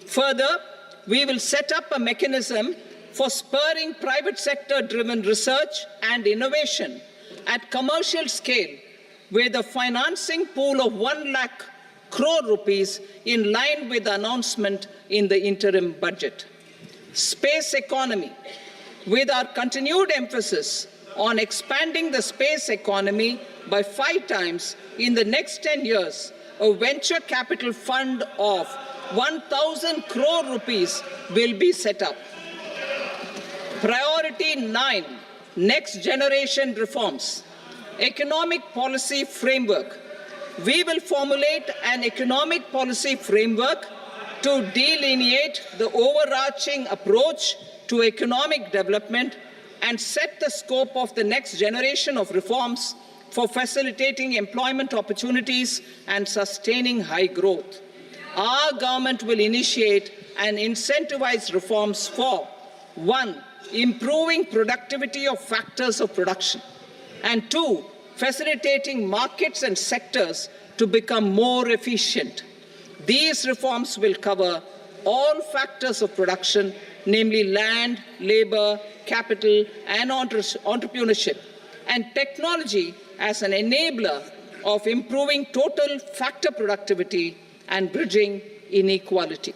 Further, we will set up a mechanism for spurring private sector-driven research and innovation at commercial scale with a financing pool of 1 lakh crore rupees in line with the announcement in the interim budget. Space economy. With our continued emphasis on expanding the space economy by 5 times in the next 10 years, a venture capital fund of 1,000 crore rupees will be set up. Priority 9, next generation reforms. Economic policy framework. We will formulate an economic policy framework to delineate the overarching approach to economic development and set the scope of the next generation of reforms for facilitating employment opportunities and sustaining high growth. Our government will initiate and incentivize reforms for 1. Improving productivity of factors of production, and 2. Facilitating markets and sectors to become more efficient. These reforms will cover all factors of production, namely land, labor, capital, and entrepreneurship, and technology as an enabler of improving total factor productivity and bridging inequality.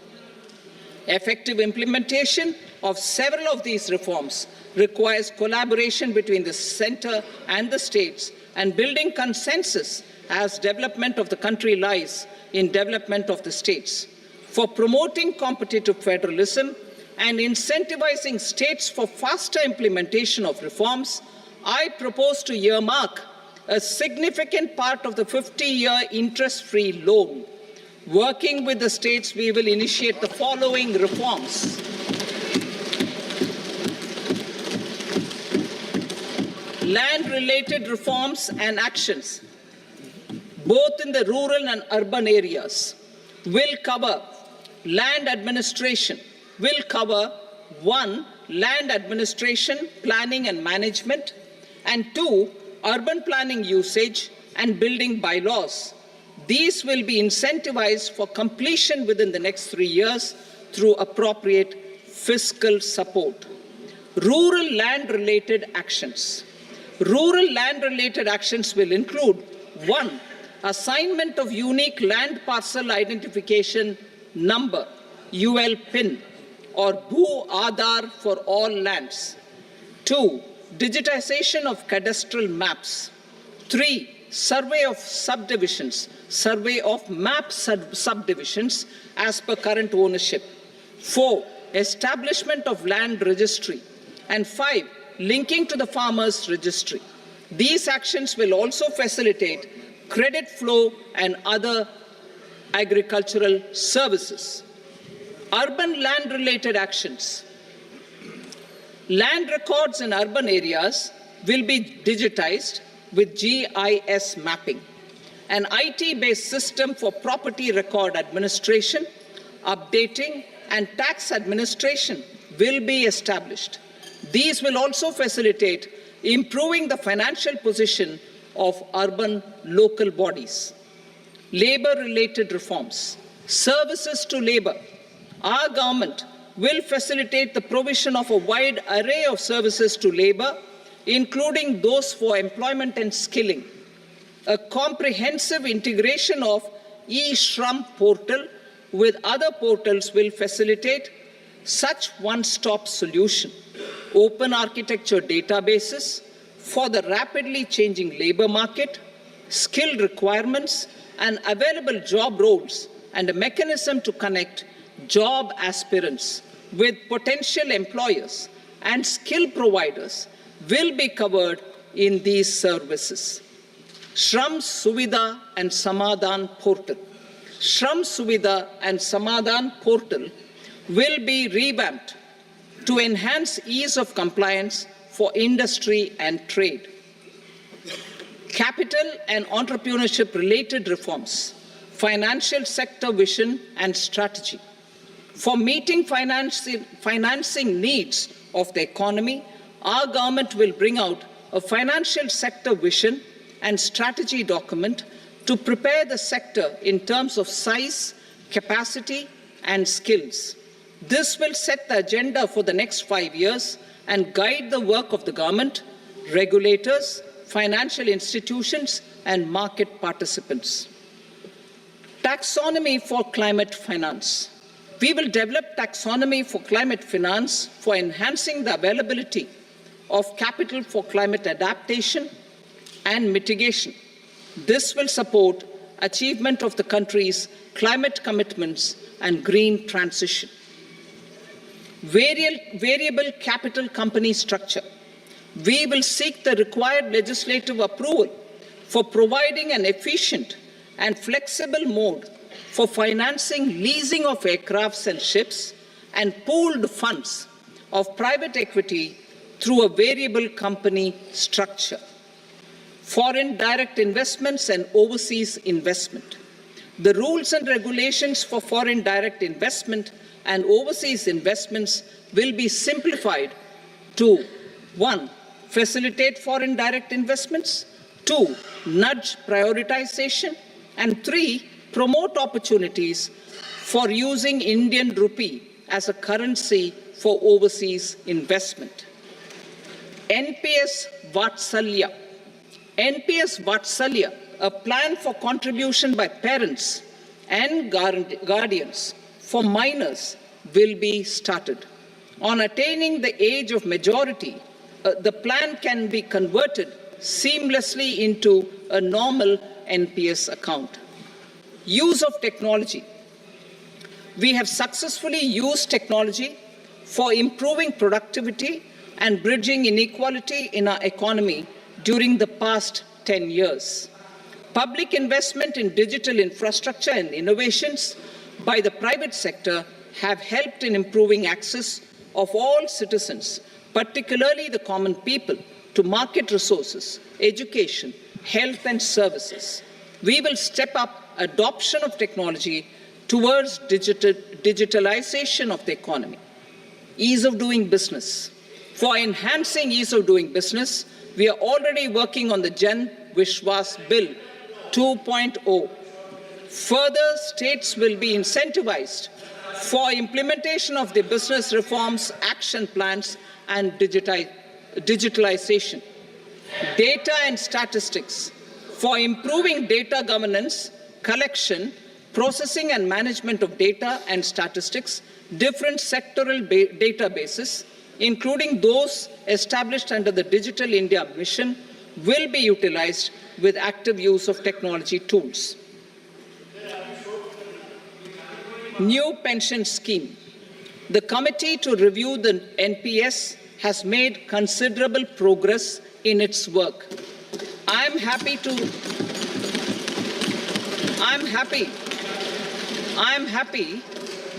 Effective implementation of several of these reforms requires collaboration between the center and the states, and building consensus as development of the country lies in development of the states. For promoting competitive federalism and incentivizing states for faster implementation of reforms, I propose to earmark a significant part of the 50-year interest-free loan. Working with the states, we will initiate the following reforms. Land-related reforms and actions, both in the rural and urban areas, will cover land administration, will cover 1. Land administration, planning and management, and 2. Urban planning usage and building bylaws. These will be incentivized for completion within the next 3 years through appropriate fiscal support. Rural land-related actions. Rural land-related actions will include 1. Assignment of unique land parcel identification number, UL PIN, or Bhu Aadhaar for all lands. 2. Digitization of cadastral maps. 3. Survey of subdivisions, survey of map subdivisions as per current ownership. 4. Establishment of land registry. And 5. Linking to the farmers registry. These actions will also facilitate credit flow and other agricultural services. Urban land-related actions. Land records in urban areas will be digitized with GIS mapping. An IT-based system for property record administration, updating, and tax administration will be established. These will also facilitate improving the financial position of urban local bodies. Labor-related reforms. Services to labor. Our government will facilitate the provision of a wide array of services to labor, including those for employment and skilling. A comprehensive integration of e-Shram portal with other portals will facilitate such one-stop solution. Open architecture databases for the rapidly changing labor market, skill requirements, and available job roles, and a mechanism to connect job aspirants with potential employers and skill providers will be covered in these services. Shram Suvidha and Samadhan portal. Shram Suvidha and Samadhan portal will be revamped to enhance ease of compliance for industry and trade. Capital and entrepreneurship related reforms, financial sector vision and strategy. For meeting financing needs of the economy, our government will bring out a financial sector vision and strategy document to prepare the sector in terms of size, capacity, and skills. This will set the agenda for the next 5 years and guide the work of the government, regulators, financial institutions, and market participants. Taxonomy for climate finance. We will develop taxonomy for climate finance for enhancing the availability of capital for climate adaptation and mitigation. This will support achievement of the country's climate commitments and green transition. Variable capital company structure. We will seek the required legislative approval for providing an efficient and flexible mode for financing leasing of aircrafts and ships and pooled funds of private equity through a variable company structure. Foreign direct investments and overseas investment. The rules and regulations for foreign direct investment and overseas investments will be simplified to 1. Facilitate foreign direct investments, 2. Nudge prioritization, and 3. Promote opportunities for using Indian rupee as a currency for overseas investment. NPS Vatsalya. NPS Vatsalya, a plan for contribution by parents and guardians for minors, will be started. On attaining the age of majority, the plan can be converted seamlessly into a normal NPS account. Use of technology. We have successfully used technology for improving productivity and bridging inequality in our economy during the past 10 years. Public investment in digital infrastructure and innovations by the private sector have helped in improving access of all citizens, particularly the common people, to market resources, education, health and services. We will step up adoption of technology towards digitalization of the economy. Ease of doing business. For enhancing ease of doing business, we are already working on the Jan Vishwas Bill 2.0. Further, states will be incentivized for implementation of the business reforms, action plans, and digitalization. Data and statistics. For improving data governance, collection, processing and management of data and statistics, different sectoral databases, including those established under the Digital India Mission, will be utilized with active use of technology tools. New pension scheme. The committee to review the NPS has made considerable progress in its work. I'm happy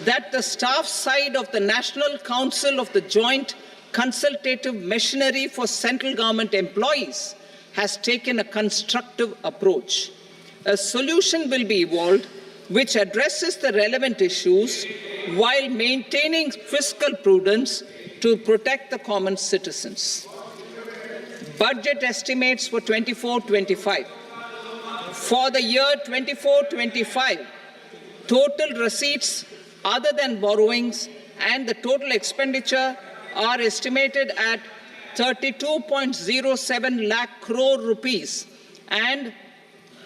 that the staff side of the National Council of the Joint Consultative Machinery for Central Government Employees has taken a constructive approach. A solution will be evolved which addresses the relevant issues while maintaining fiscal prudence to protect the common citizens. Budget estimates for 24-25. For the year 24-25, total receipts other than borrowings and the total expenditure are estimated at 32.07 lakh crore rupees and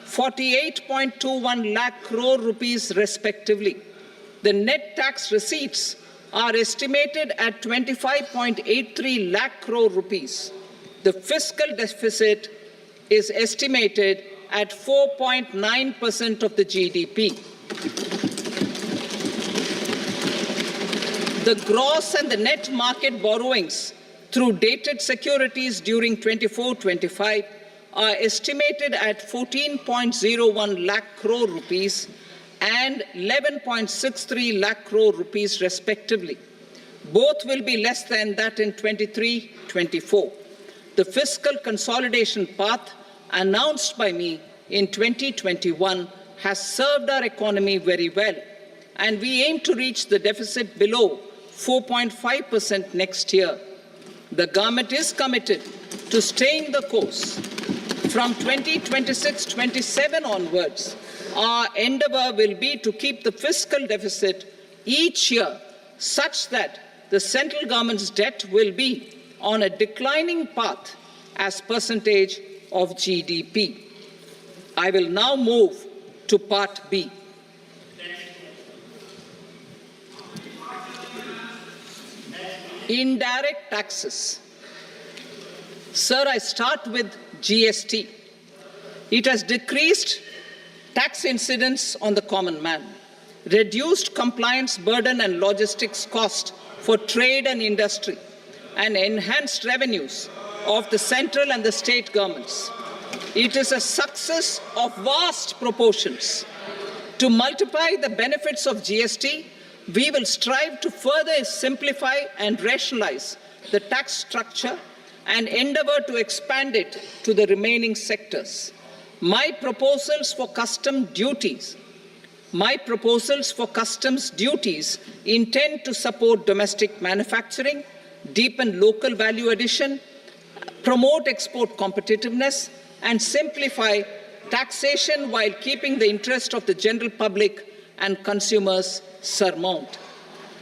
48.21 lakh crore rupees respectively. The net tax receipts are estimated at 25.83 lakh crore rupees. The fiscal deficit is estimated at 4.9% of the GDP. The gross and the net market borrowings through dated securities during 24-25 are estimated at 14.01 lakh crore rupees and 11.63 lakh crore rupees respectively. Both will be less than that in 23-24. The fiscal consolidation path announced by me in 2021 has served our economy very well, and we aim to reach the deficit below 4.5% next year. The government is committed to staying the course. From 2026-27 onwards, our endeavor will be to keep the fiscal deficit each year such that the central government's debt will be on a declining path as percentage of GDP. I will now move to Part B. Indirect taxes. Sir, I start with GST. It has decreased tax incidence on the common man, reduced compliance burden and logistics cost for trade and industry, and enhanced revenues of the central and the state governments. It is a success of vast proportions. To multiply the benefits of GST, we will strive to further simplify and rationalize the tax structure and endeavor to expand it to the remaining sectors. My proposals for custom duties My proposals for customs duties intend to support domestic manufacturing, deepen local value addition, promote export competitiveness, and simplify taxation while keeping the interest of the general public and consumers paramount.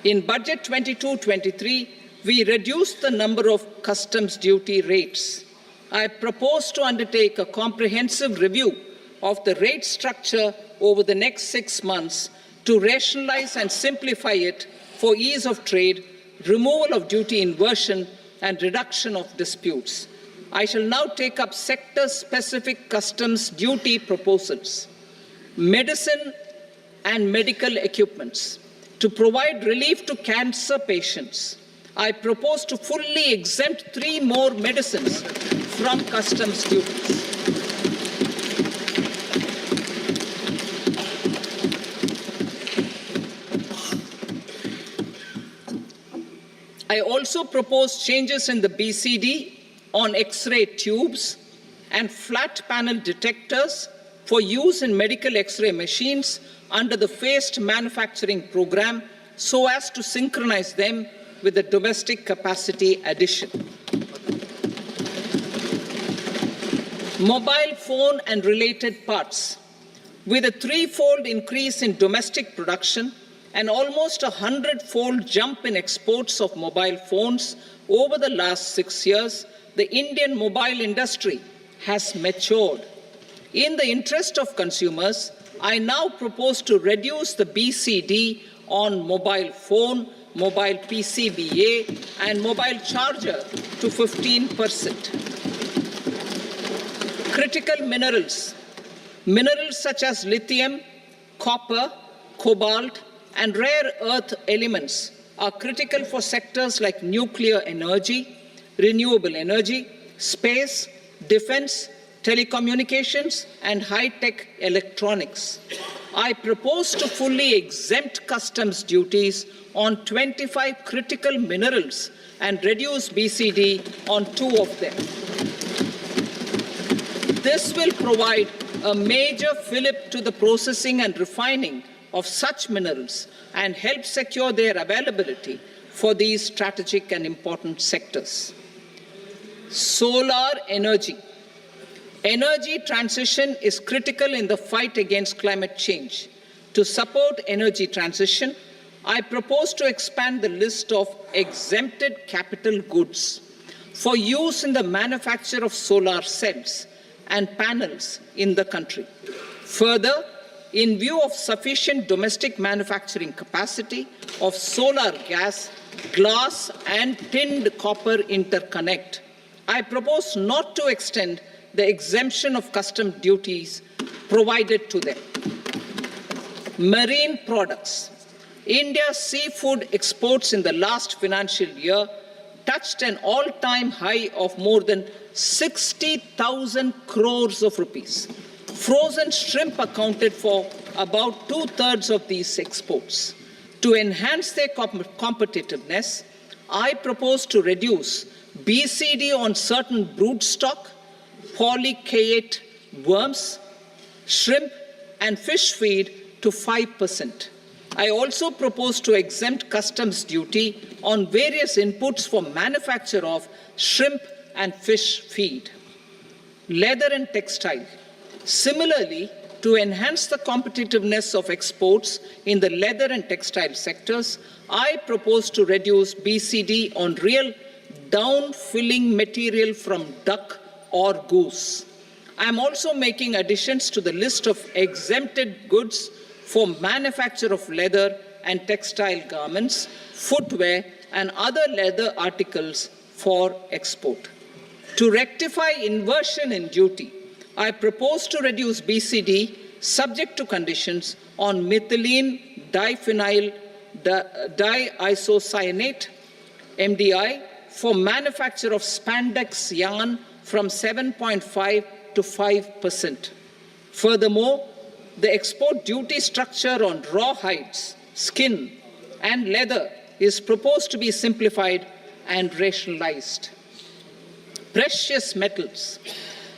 In Budget 22-23, we reduced the number of customs duty rates. I propose to undertake a comprehensive review of the rate structure over the next 6 months to rationalize and simplify it for ease of trade, removal of duty inversion, and reduction of disputes. I shall now take up sector-specific customs duty proposals. Medicine and medical equipments. To provide relief to cancer patients, I propose to fully exempt 3 more medicines from customs duties. I also propose changes in the BCD on X-ray tubes and flat panel detectors for use in medical X-ray machines under the phased manufacturing program so as to synchronize them with the domestic capacity addition. Mobile phone and related parts. With a 3-fold increase in domestic production and almost a 100-fold jump in exports of mobile phones over the last 6 years, the Indian mobile industry has matured. In the interest of consumers, I now propose to reduce the BCD on mobile phone, mobile PCBA, and mobile charger to 15%. Critical minerals. Minerals such as lithium, copper, cobalt, and rare earth elements are critical for sectors like nuclear energy, renewable energy, space, defense, telecommunications, and high-tech electronics. I propose to fully exempt customs duties on 25 critical minerals and reduce BCD on 2 of them. This will provide a major fillip to the processing and refining of such minerals and help secure their availability for these strategic and important sectors. Solar energy. Energy transition is critical in the fight against climate change. To support energy transition, I propose to expand the list of exempted capital goods for use in the manufacture of solar cells and panels in the country. Further, in view of sufficient domestic manufacturing capacity of solar gas, glass, and tinned copper interconnect, I propose not to extend the exemption of custom duties provided to them. Marine products. India's seafood exports in the last financial year touched an all-time high of more than 60,000 crores of rupees. Frozen shrimp accounted for about 2/3 of these exports. To enhance their competitiveness, I propose to reduce BCD on certain broodstock, polychaete worms, shrimp, and fish feed to 5%. I also propose to exempt customs duty on various inputs for manufacture of shrimp and fish feed. Leather and textile. Similarly, to enhance the competitiveness of exports in the leather and textile sectors, I propose to reduce BCD on real down-filling material from duck or goose. I am also making additions to the list of exempted goods for manufacture of leather and textile garments, footwear, and other leather articles for export. To rectify inversion in duty, I propose to reduce BCD subject to conditions on methylene diphenyl diisocyanate, MDI, for manufacture of spandex yarn from 7.5 to 5%. Furthermore, the export duty structure on raw hides, skin, and leather is proposed to be simplified and rationalized. Precious metals.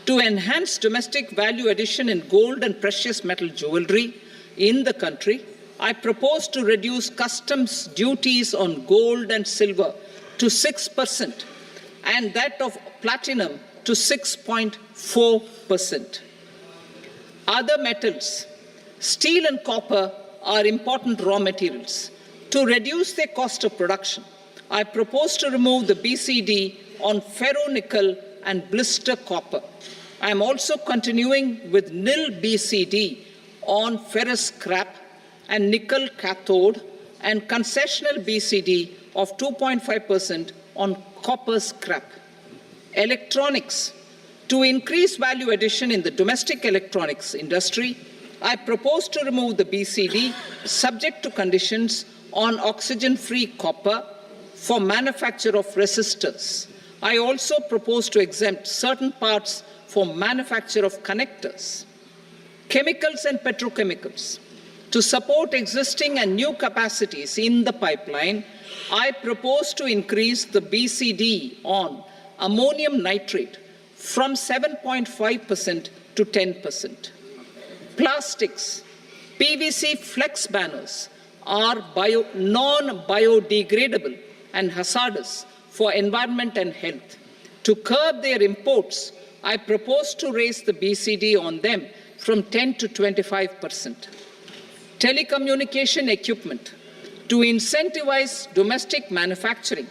To enhance domestic value addition in gold and precious metal jewelry, in the country, I propose to reduce customs duties on gold and silver to 6% and that of platinum to 6.4%. Other metals, steel and copper, are important raw materials. To reduce their cost of production, I propose to remove the BCD on ferronickel and blister copper. I am also continuing with nil BCD on ferrous scrap and nickel cathode and concessional BCD of 2.5% on copper scrap. Electronics. To increase value addition in the domestic electronics industry, I propose to remove the BCD subject to conditions on oxygen-free copper for manufacture of resistors. I also propose to exempt certain parts for manufacture of connectors. Chemicals and petrochemicals. To support existing and new capacities in the pipeline, I propose to increase the BCD on ammonium nitrate from 7.5% to 10%. Plastics. PVC flex banners are non-biodegradable and hazardous for environment and health. To curb their imports, I propose to raise the BCD on them from 10 to 25%. Telecommunication equipment. To incentivize domestic manufacturing,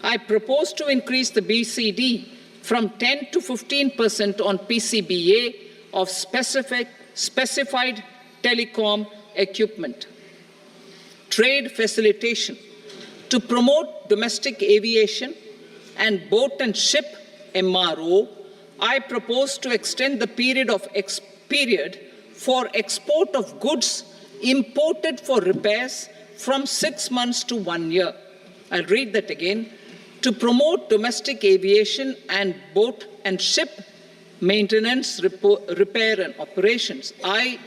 I propose to increase the BCD from 10 to 15% on PCBA of specified telecom equipment. Trade facilitation. To promote domestic aviation and boat and ship MRO, I propose to extend the period for export of goods imported for repairs from 6 months to 1 year. I'll read that again. To promote domestic aviation and boat and ship maintenance, repair and operations, I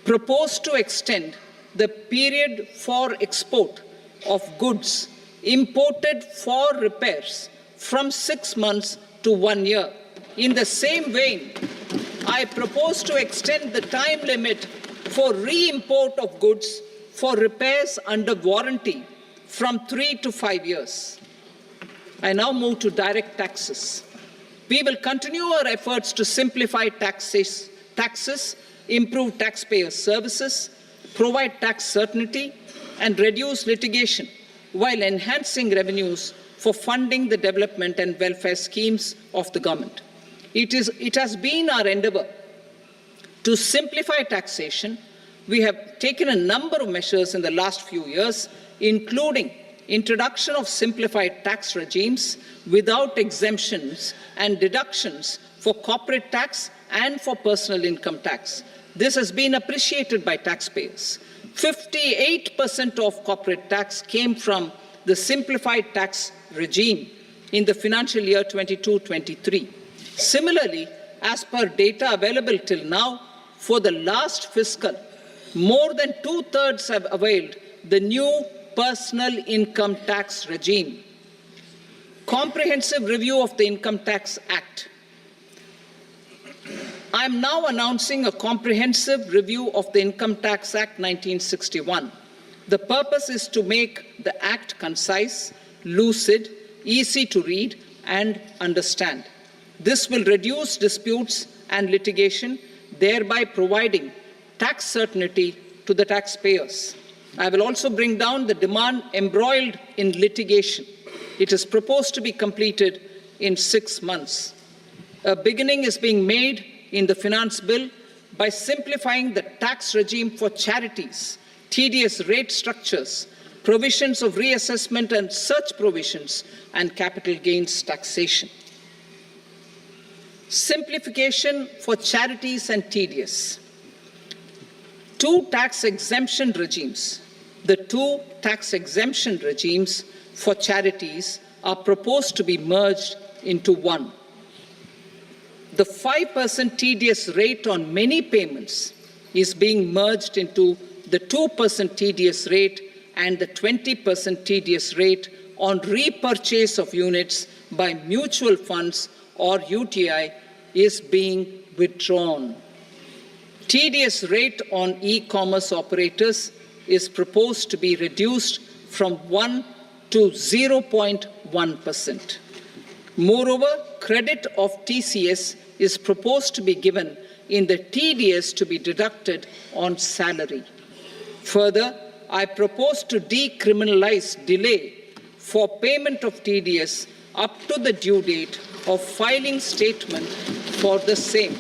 propose to extend the period for export of goods imported for repairs from 6 months to 1 year. In the same vein, I propose to extend the time limit for re-import of goods for repairs under warranty from 3 to 5 years. I now move to direct taxes. We will continue our efforts to simplify taxes, improve taxpayer services, provide tax certainty, and reduce litigation while enhancing revenues for funding the development and welfare schemes of the government. It has been our endeavor to simplify taxation. We have taken a number of measures in the last few years, including introduction of simplified tax regimes without exemptions and deductions for corporate tax and for personal income tax. This has been appreciated by taxpayers. 58% of corporate tax came from the simplified tax regime in the financial year 22-23. Similarly, as per data available till now, for the last fiscal, more than 2/3 have availed the new personal income tax regime. Comprehensive review of the Income Tax Act. I am now announcing a comprehensive review of the Income Tax Act 1961. The purpose is to make the Act concise, lucid, easy to read and understand. This will reduce disputes and litigation, thereby providing tax certainty to the taxpayers. I will also bring down the demand embroiled in litigation. It is proposed to be completed in 6 months. A beginning is being made in the Finance Bill by simplifying the tax regime for charities, tedious rate structures, provisions of reassessment and such provisions, and capital gains taxation. Simplification for charities and tedious. Two tax exemption regimes. The two tax exemption regimes for charities are proposed to be merged into one. The 5% TDS rate on many payments is being merged into the 2% TDS rate, and the 20% TDS rate on repurchase of units by mutual funds or UTI is being withdrawn. TDS rate on e-commerce operators is proposed to be reduced from 1 to 0.1%. Moreover, credit of TCS is proposed to be given in the TDS to be deducted on salary. Further, I propose to decriminalize delay for payment of TDS up to the due date of filing statement for the same.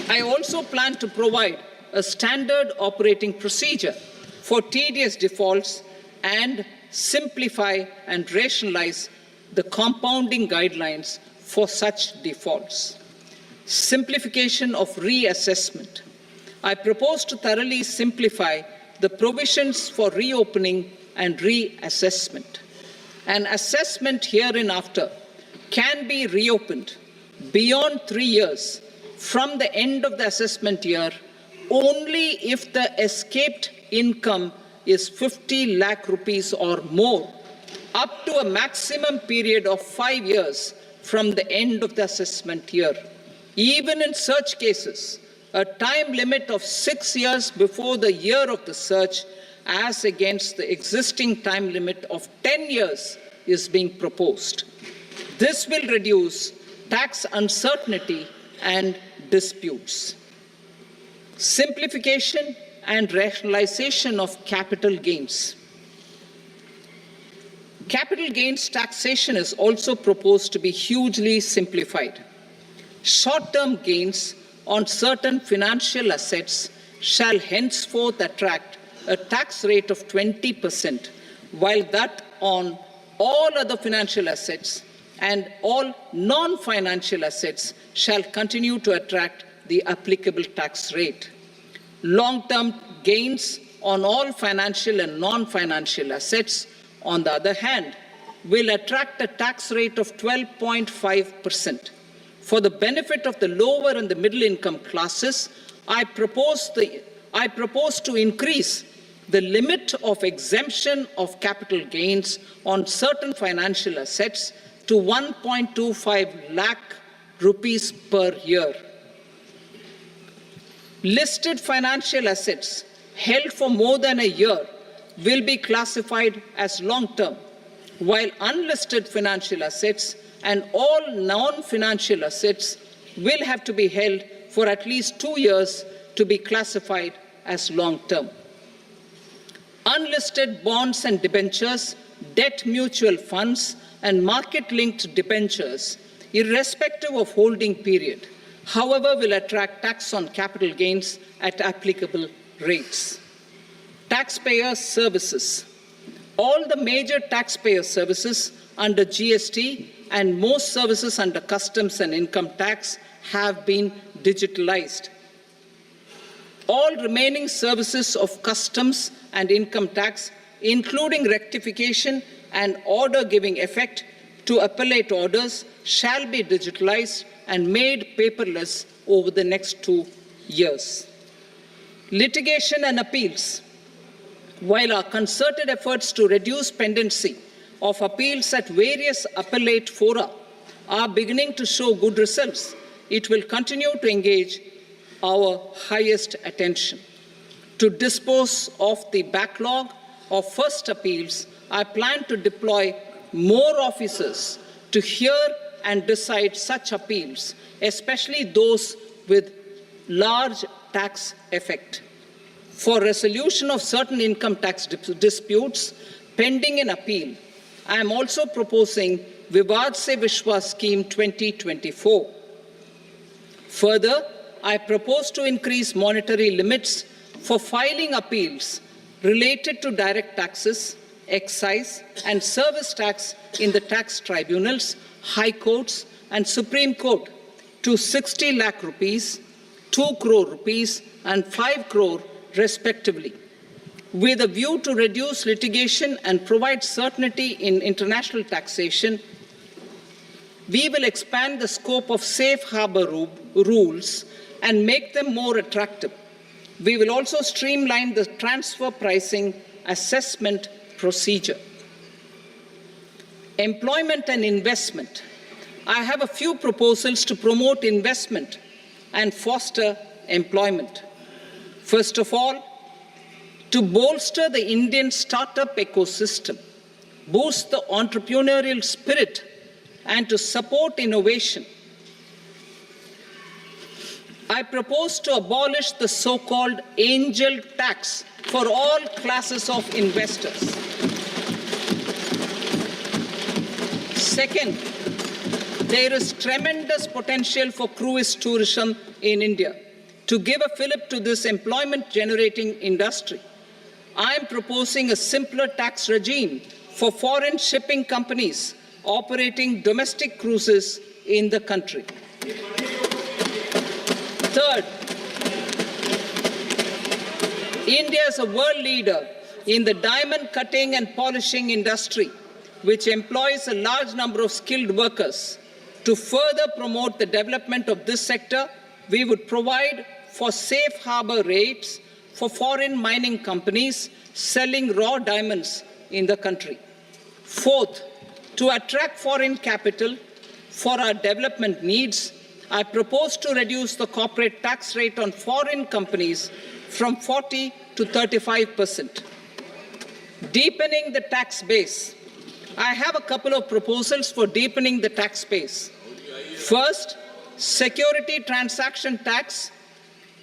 I also plan to provide a standard operating procedure for TDS defaults and simplify and rationalize the compounding guidelines for such defaults. Simplification of reassessment. I propose to thoroughly simplify the provisions for reopening and reassessment. An assessment hereinafter can be reopened beyond 3 years from the end of the assessment year only if the escaped income is 50 lakh rupees or more, up to a maximum period of 5 years from the end of the assessment year. Even in such cases, a time limit of 6 years before the year of the search, as against the existing time limit of 10 years, is being proposed. This will reduce tax uncertainty and disputes. Simplification and rationalization of capital gains. Capital gains taxation is also proposed to be hugely simplified. Short-term gains on certain financial assets shall henceforth attract a tax rate of 20%, while that on all other financial assets and all non-financial assets shall continue to attract the applicable tax rate. Long-term gains on all financial and non-financial assets, on the other hand, will attract a tax rate of 12.5%. For the benefit of the lower and the middle income classes, I propose to increase the limit of exemption of capital gains on certain financial assets to 1.25 lakh rupees per year. Listed financial assets held for more than a year will be classified as long-term, while unlisted financial assets and all non-financial assets will have to be held for at least 2 years to be classified as long-term. Unlisted bonds and debentures, debt mutual funds, and market-linked debentures, irrespective of holding period, however, will attract tax on capital gains at applicable rates. Taxpayer services. All the major taxpayer services under GST and most services under customs and income tax have been digitalized. All remaining services of customs and income tax, including rectification and order giving effect to appellate orders, shall be digitalized and made paperless over the next 2 years. Litigation and appeals. While our concerted efforts to reduce pendency of appeals at various appellate fora are beginning to show good results, it will continue to engage our highest attention. To dispose of the backlog of first appeals, I plan to deploy more officers to hear and decide such appeals, especially those with large tax effect. For resolution of certain income tax disputes pending in appeal, I am also proposing Vivad Se Vishwas Scheme 2024. Further, I propose to increase monetary limits for filing appeals related to direct taxes, excise, and service tax in the tax tribunals, high courts, and Supreme Court to 60 lakh rupees, 2 crore rupees, and 5 crore respectively. With a view to reduce litigation and provide certainty in international taxation, we will expand the scope of safe harbor rules and make them more attractive. We will also streamline the transfer pricing assessment procedure. Employment and investment. I have a few proposals to promote investment and foster employment. First of all, to bolster the Indian startup ecosystem, boost the entrepreneurial spirit, and to support innovation, I propose to abolish the so-called angel tax for all classes of investors. Second, there is tremendous potential for cruise tourism in India. To give a fillip to this employment-generating industry, I am proposing a simpler tax regime for foreign shipping companies operating domestic cruises in the country. Third, India is a world leader in the diamond cutting and polishing industry, which employs a large number of skilled workers. To further promote the development of this sector, we would provide for safe harbor rates for foreign mining companies selling raw diamonds in the country. Fourth, to attract foreign capital for our development needs, I propose to reduce the corporate tax rate on foreign companies from 40 to 35%. Deepening the tax base. I have a couple of proposals for deepening the tax base. First, security transaction tax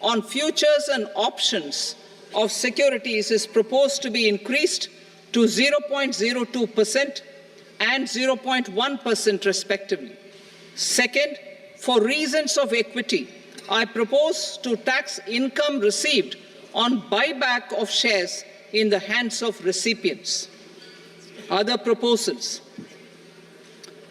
on futures and options of securities is proposed to be increased to 0.02% and 0.1% respectively. Second, for reasons of equity, I propose to tax income received on buyback of shares in the hands of recipients. Other proposals.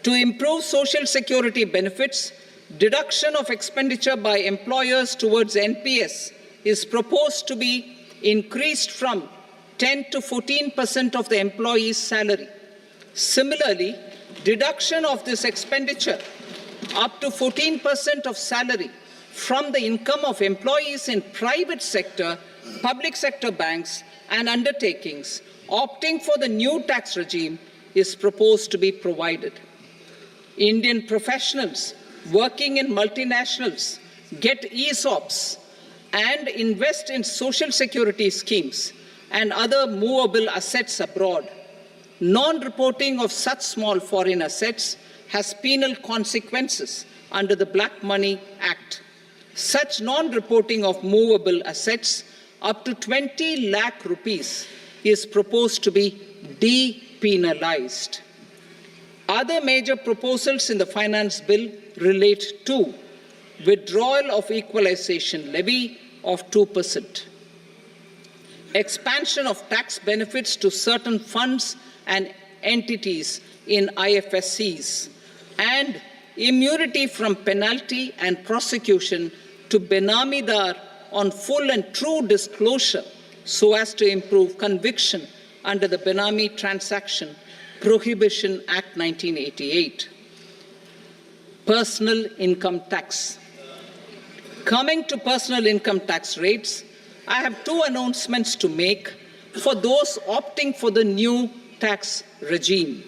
To improve social security benefits, deduction of expenditure by employers towards NPS is proposed to be increased from 10 to 14% of the employee's salary. Similarly, deduction of this expenditure up to 14% of salary from the income of employees in private sector, public sector banks and undertakings opting for the new tax regime is proposed to be provided. Indian professionals working in multinationals get ESOPs and invest in social security schemes and other movable assets abroad. Non-reporting of such small foreign assets has penal consequences under the Black Money Act. Such non-reporting of movable assets up to 20 lakh rupees is proposed to be depenalized. Other major proposals in the finance bill relate to withdrawal of equalization levy of 2%, expansion of tax benefits to certain funds and entities in IFSCs, and immunity from penalty and prosecution to Benamidar on full and true disclosure so as to improve conviction under the Benami Transaction Prohibition Act 1988. Personal income tax. Coming to personal income tax rates, I have two announcements to make for those opting for the new tax regime.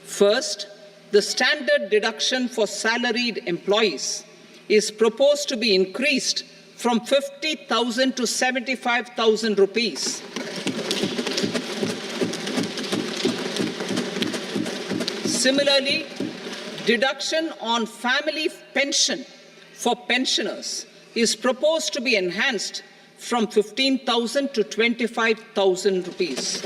First, the standard deduction for salaried employees is proposed to be increased from 50,000 to 75,000 rupees. Similarly, deduction on family pension for pensioners is proposed to be enhanced from 15,000 to 25,000 rupees.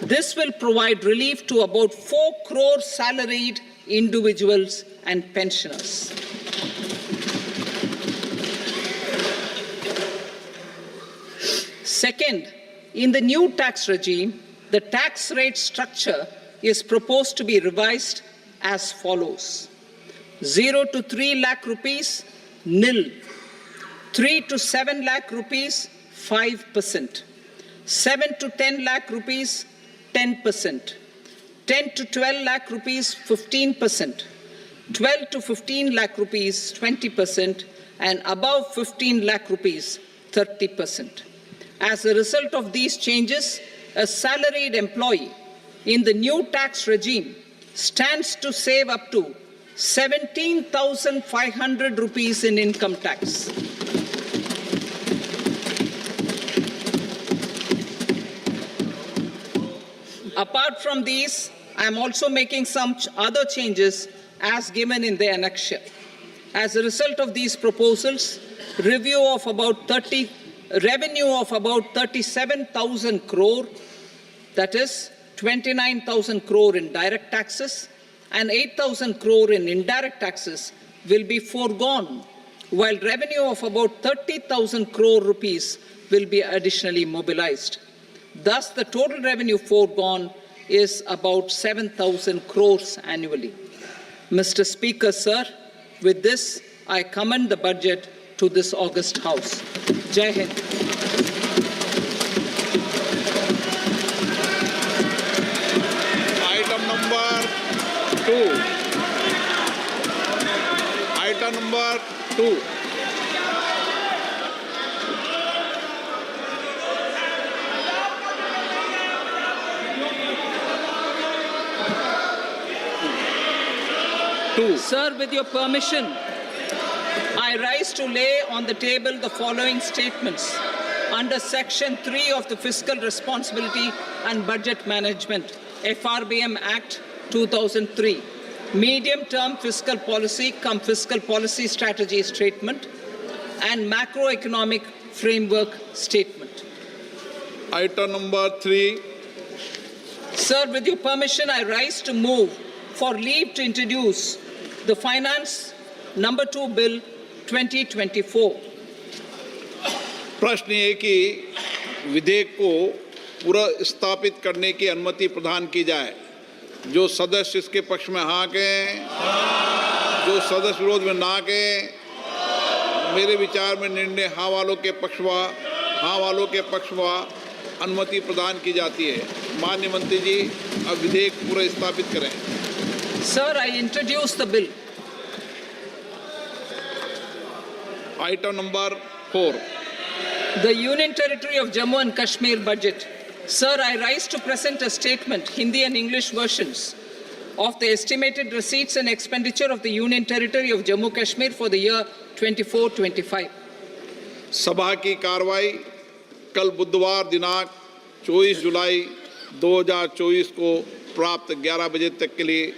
This will provide relief to about 4 crore salaried individuals and pensioners. Second, in the new tax regime, the tax rate structure is proposed to be revised as follows. 0 to 3 lakh rupees, nil. 3 to 7 lakh rupees, 5%. 7 to 10 lakh rupees, 10%. 10 to 12 lakh rupees, 15%. 12 to 15 lakh rupees, 20%. And above 15 lakh rupees, 30%. As a result of these changes, a salaried employee in the new tax regime stands to save up to 17,500 rupees in income tax. Apart from these, I am also making some other changes as given in the annexure. As a result of these proposals, revenue of about 37,000 crore, that is 29,000 crore in direct taxes and 8,000 crore in indirect taxes will be foregone, while revenue of about 30,000 crore rupees will be additionally mobilized. Thus, the total revenue foregone is about 7,000 crores annually. Mr. Speaker, sir, with this, I commend the budget to this august House. Jai Hind. Item number 2. Item number 2. Sir, with your permission, I rise to lay on the table the following statements under Section 3 of the Fiscal Responsibility and Budget Management, FRBM Act 2003, medium-term fiscal policy cum fiscal policy strategy statement and macroeconomic framework statement. Item number 3. Sir, with your permission, I rise to move for leave to introduce the Finance Number 2 Bill 2024. प्रश्न ये कि विधेयक को पुनर्स्थापित करने की अनुमति प्रदान की जाए। जो सदस्य इसके पक्ष में हाँ कहें, जो सदस्य विरोध में ना कहें। मेरे विचार में निर्णय हाँ वालों के पक्ष में अनुमति प्रदान की जाती है। माननीय मंत्री जी, अब विधेयक पुनर्स्थापित करें। Sir, I introduce the bill. Item number 4. The Union Territory of Jammu and Kashmir budget. Sir, I rise to present a statement, Hindi and English versions, of the estimated receipts and expenditure of the Union Territory of Jammu and Kashmir for the year 24-25. सभा की कार्रवाई कल बुधवार दिनांक 24 जुलाई 2024 को प्राप्त 11 बजे तक के लिए